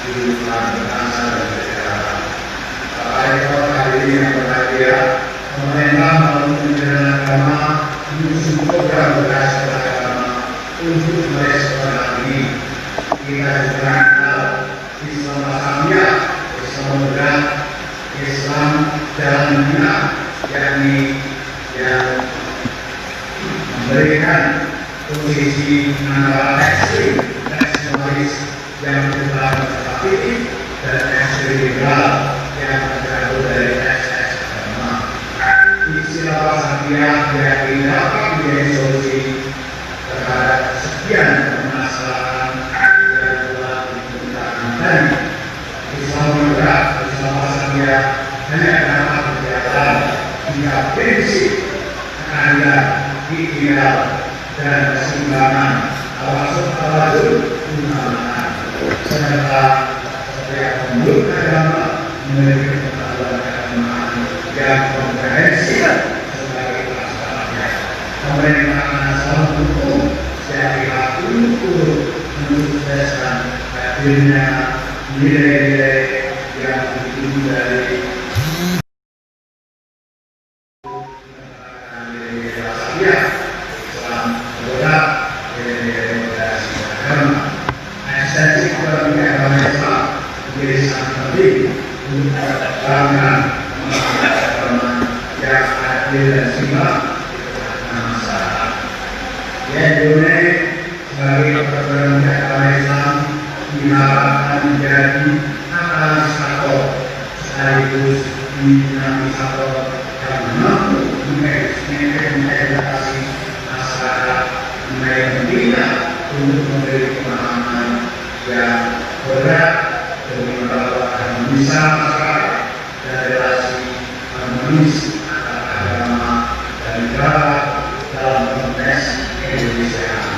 Speaker 6: kehidupan berbangsa dan bernegara. Bapak Ibu hadirin yang berbahagia, pemerintah melalui Kementerian Agama mengusung program beras beragama untuk merespon ini. Kita juga kenal Islam Wasatiyah, Islam moderat, Islam jalan tengah, yakni yang memberikan posisi antara ekstrim nasionalis yang berubah konservatif dan ekstrim liberal yang terjatuh dari ekses agama. Istilah Wasatiyah diyakini dapat menjadi solusi terhadap sekian permasalahan yang telah dikemukakan tadi. Islam moderat, Islam Wasatiyah hanya dapat berjalan jika prinsip keadilan, ideal dan keseimbangan tawasul utamakan, serta setiap pemeluk agama memiliki pengetahuan keagamaan yang komprehensif sebagai pelaksanaannya. Pemerintah nasional hukum secara ukur mensukseskan hadirnya nilai-nilai yang ditunjuk dari Islam moderat, nilai-nilai moderasi agama. Esensi agama Islam menjadi sangat penting untuk mempertahankan agama yang adil dan seimbang di tengah masyarakat. Indonesia sebagai perguruan agama Islam diharapkan menjadi katalisator sekaligus dinamisator yang mampu mengedukasi masyarakat mengenai pentingnya untuk memberi pemahaman yang berat demi membawa harmonis masyarakat dan relasi harmonis antara agama dan negara dalam konteks Indonesiaan.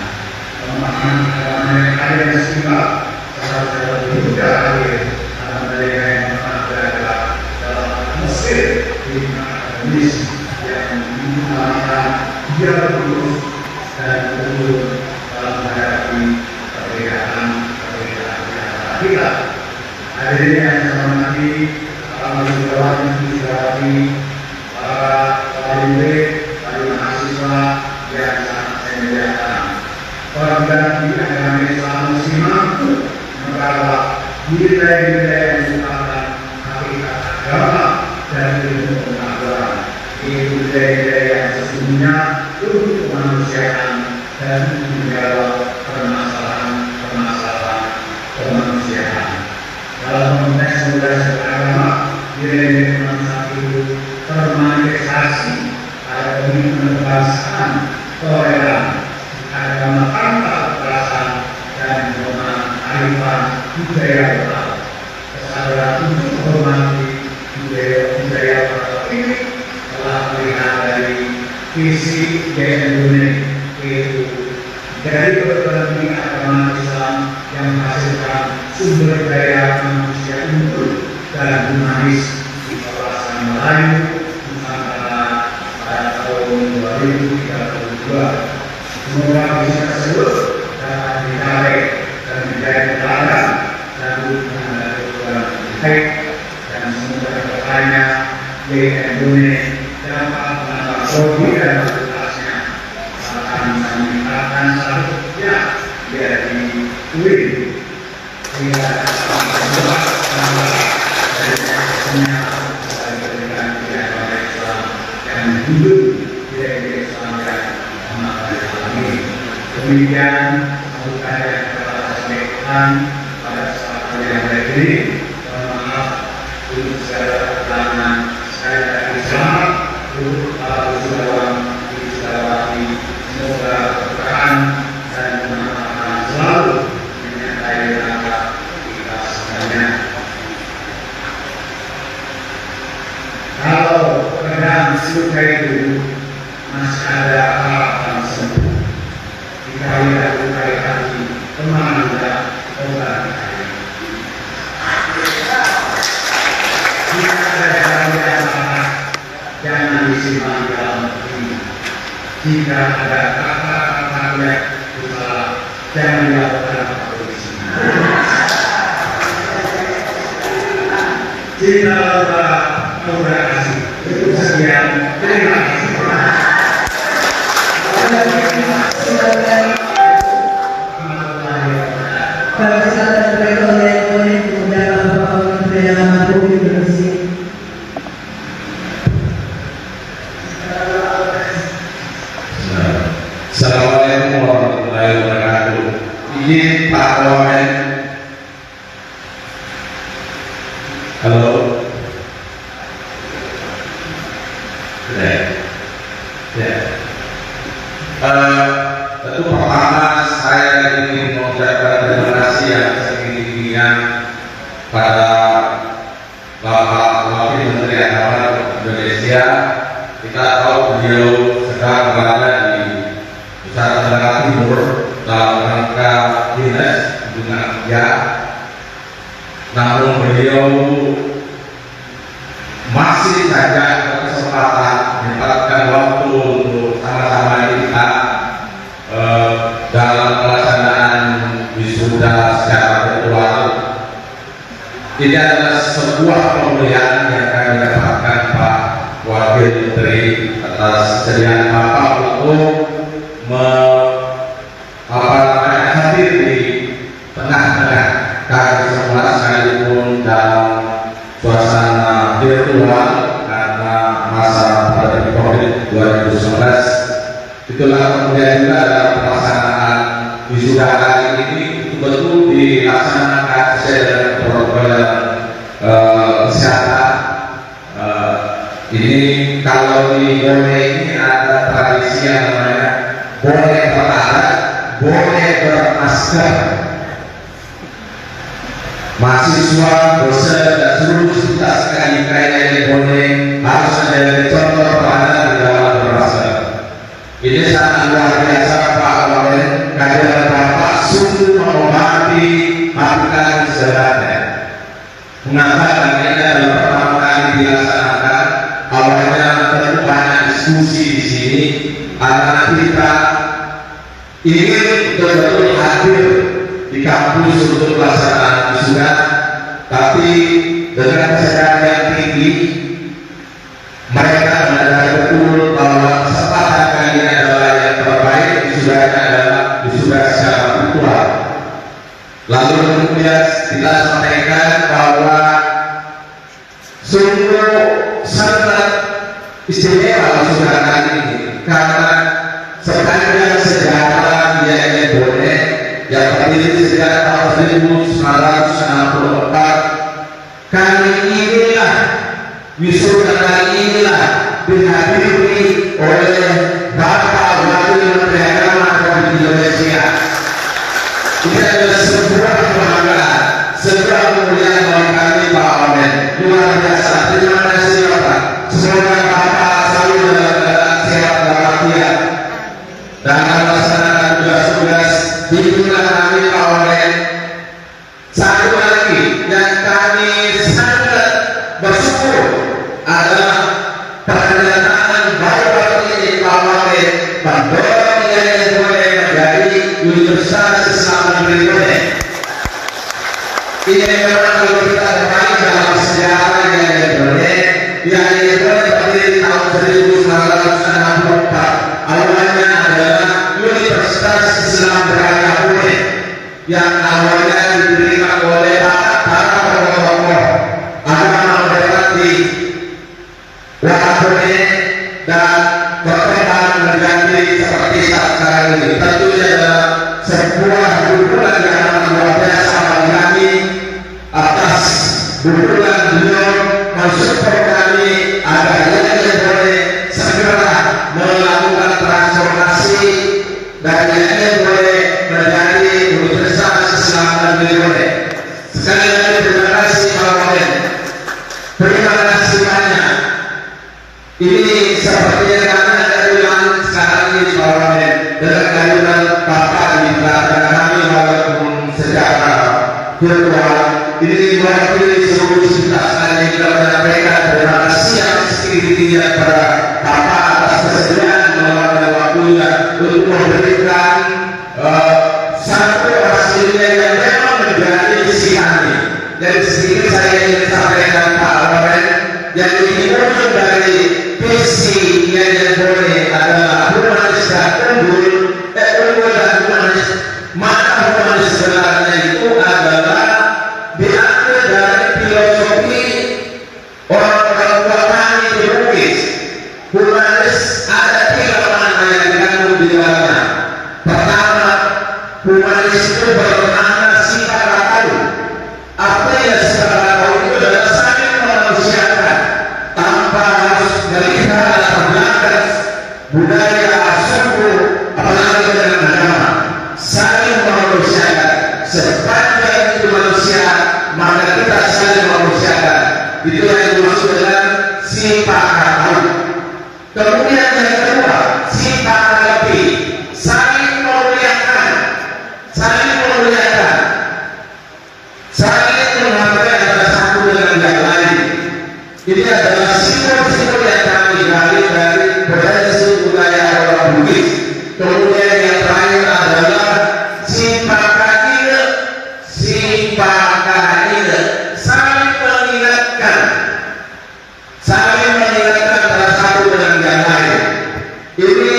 Speaker 6: Pemahaman agama yang adil dan seimbang salah satu juga hadir dalam mereka yang pernah berada dalam atmosfer harmonis yang dimana dia berurus dan betul dalam menghadapi perbedaan kita. Hadirin yang saya hormati, para mahasiswa yang disebati, para murid, para mahasiswa yang sangat saya muliakan. Perguruan tinggi agama Islam mesti mampu merawat nilai-nilai yang merupakan hakikat agama dan ilmu pengetahuan. Itu nilai-nilai yang sesungguhnya untuk kemanusiaan dan menjawab permasalahan kemanusiaan. Dalam konteks moderasi agama, nilai-nilai kemanusiaan itu termanifestasi pada komitmen kebangsaan, toleran, agama budaya lokal, kesadaran untuk menghormati budaya lokal ini telah terlihat dari visi Indonesia, yaitu dari berbagai agama Islam yang menghasilkan sumber daya manusia unggul dan humanis di kawasan Melayu Nusantara pada tahun 2032. Semoga visi tersebut dapat ditarik dan menjadi teladan dan menjadi baik, dan semoga kedepannya Indonesia dapat menambah prodi dan fakultasnya, akan meningkatkan statusnya menjadi UIN sehingga dapat membuat dari prosesnya dari pendidikan agama Islam yang hidup di Islam yang demikian sambutan yang telah saya sampaikan pada kesempatan yang baik ini. Mohon maaf untuk segala kekurangan. Saya dari Islam untuk para wisudawan wisudawati, semoga berkahan dan bermanfaat selalu menyertai neraka kita semuanya. Kalau pedang suka itu masih ada harapan sembuh. Dikaya lukai hati, teman muda, obat kaya. Jika ada jalan yang salah, jangan disimpan dalam hati. Jika ada kata-kata yang salah, jangan dilakukan pada polisi. Jika terima kasih. Itu sekian. Terima kasih.
Speaker 7: Assalamualaikum warahmatullahi wabarakatuh. Izin Pak Wamen. Halo. Ya. Tentu pertama saya ingin mengucapkan terima kasih yang setinggi-tingginya pada Bapak Wakil Menteri Agama Indonesia. Kita tahu beliau sedang berada di Nusa Tenggara Timur dalam rangka dinas kunjungan kerja. Namun beliau masih saja berkesempatan menyempatkan waktu untuk sama-sama kita dalam pelaksanaan wisuda secara virtual. Ini adalah sebuah kemuliaan yang kami dapatkan Pak Wakil Menteri atas kesediaan Bapak untuk hadir di tengah-tengah kami semua sekalipun dalam suasana virtual karena masa pandemi COVID 2019. Itulah kemudian juga dalam pelaksanaan wisuda kali ini betul-betul dilaksanakan sesuai dengan protokol kesehatan. Ini kalau di Bone ini ada tradisi yang namanya Bone pertara, Bone bermasker. Mahasiswa, dosen, dan seluruh kita sekali kaya di Bone harus menjadi contoh teladan di dalam bermasker. Ini sangat luar biasa Pak Wamen, karena Bapak sungguh menghormati melakukan sebenarnya. Mengapa ini adalah pertama kali dilaksanakan? Awalnya tentu banyak diskusi di sini, karena kita ingin betul-betul hadir di kampus untuk pelaksanaan wisuda, tapi dengan kesadaran yang tinggi mereka menyadari betul bahwa kesempatan kali ini adalah yang terbaik. Wisudanya adalah wisuda secara virtual. Lalu kemudian kita sampaikan bahwa sungguh sangat istimewa wisuda kali ini karena sepanjang sejarah dia Bone yang berdiri sejak tahun 1964, kali inilah wisuda kali inilah dihadiri oleh Bapak Wakil Menteri Agama Republik Indonesia. Ini adalah sebuah kebanggaan, Pak Wamen, satu lagi yang kami sangat bersyukur adalah pernyataan baru ini Pak Wamen mendorong IAIN boleh menjadi Universitas Islam Negeri Bone. Ini memang kalau kita kembali dalam sejarah IAIN Bone berdiri tahun 1964. Awalnya adalah Universitas Islam Beragama Bone yang awalnya didirikan oleh para tokoh-tokoh agama moderat di Bone dan berkembang menjadi seperti saat sekarang ini. Tentunya adalah sebuah dukungan yang luar biasa bagi kami atas dukungan beliau mensupport kami agar IAIN Bone segera melakukan transformasi dan IAIN Bone menjadi Universitas Islam Negeri Bone. Sekali lagi terima kasih Pak Wamen. Terima kasih banyak. Ini sepertinya kami ada ulang sekarang ini Pak Wamen dengan kehadiran Bapak di belakang kami walaupun secara virtual. Ini mewakili seluruh kita sekali kita menyampaikan terima kasih yang setinggi-tingginya kepada Bapak atas kesediaan meluangkan waktunya untuk memberikan satu hasilnya yang memang menjadi isi kami. Dan sedikit saya ingin sampaikan Pak Wamen yang dimulai dari visi IAIN Bone adalah humanis dan unggul dan humanis. Maka humanis sebenarnya itu adalah diambil dari filosofi orang-orang tua kami di Bugis. Humanis ada 3 makna yang dikandung di dalamnya. Pertama, humanis itu bermakna sifat tahu. Artinya sifat tahu itu adalah saling memanusiakan tanpa harus melihat latar belakang budaya, suku, apalagi dengan agama. Saling memanusiakan. Sepanjang itu manusia, maka kita saling memanusiakan. Itu yang dimaksud dengan sifat tahu. Kemudian yang kedua, sifat lebih, saling memuliakan, saling menghargai antara satu dengan yang lain. Ini adalah simbol-simbol yang kami gali dari potensi budaya orang Bugis. Kemudian yang terakhir adalah sifat kaide, saling mengingatkan antara satu dengan yang lain. Ini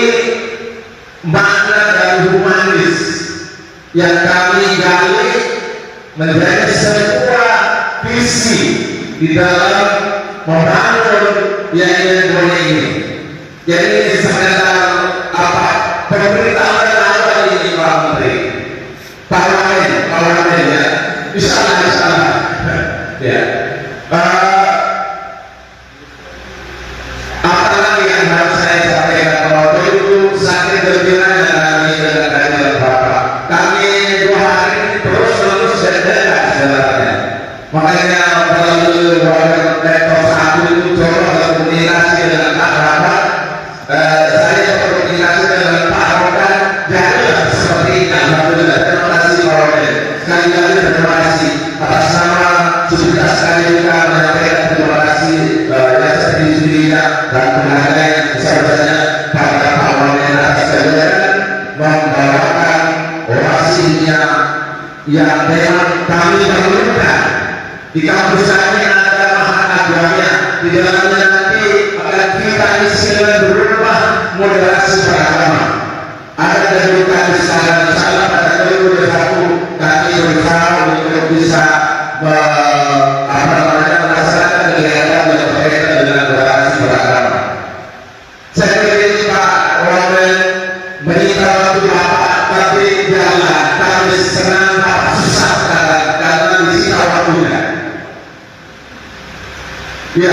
Speaker 7: makna dari humanis yang kami gali menjadi sebuah visi di dalam membangun IAIN Bone ini. Jadi sekedar pemberitahuan awal ini Pak Menteri, Pak Wamen ya, Insyaallah ya. Apa lagi yang harus saya sampaikan? Kalau itu sakit gembiranya kami dengan kehadiran Bapak. Kami 2 hari ini terus dan dekat sebenarnya. Makanya melalui rektor 1 itu coba berkomunikasi dengan Pak Rahmat. Saya berkomunikasi dengan Pak Rokan. Jadilah seperti ini. Alhamdulillah. Terima kasih Pak Wamen. Sekali lagi terima kasih atas nama sudah sekali juga menyampaikan terima kasih yang sendiri-sendirinya dan menghargai besar-besarnya pada Pak Wamen atas kehadiran membawakan orasinya yang memang kami perlukan. Di kampus kami ada maharagamanya, di dalamnya nanti akan kita isi dengan berubah moderasi beragama. Ada dari kami sekarang insyaallah pada 2021 kami berusaha untuk bisa melaksanakan kegiatan yang berkaitan dengan moderasi beragama. Saya kira Pak Wamen menyita waktu Bapak, tapi janganlah kami senang Bapak susah sekarang karena disita waktunya. Ya,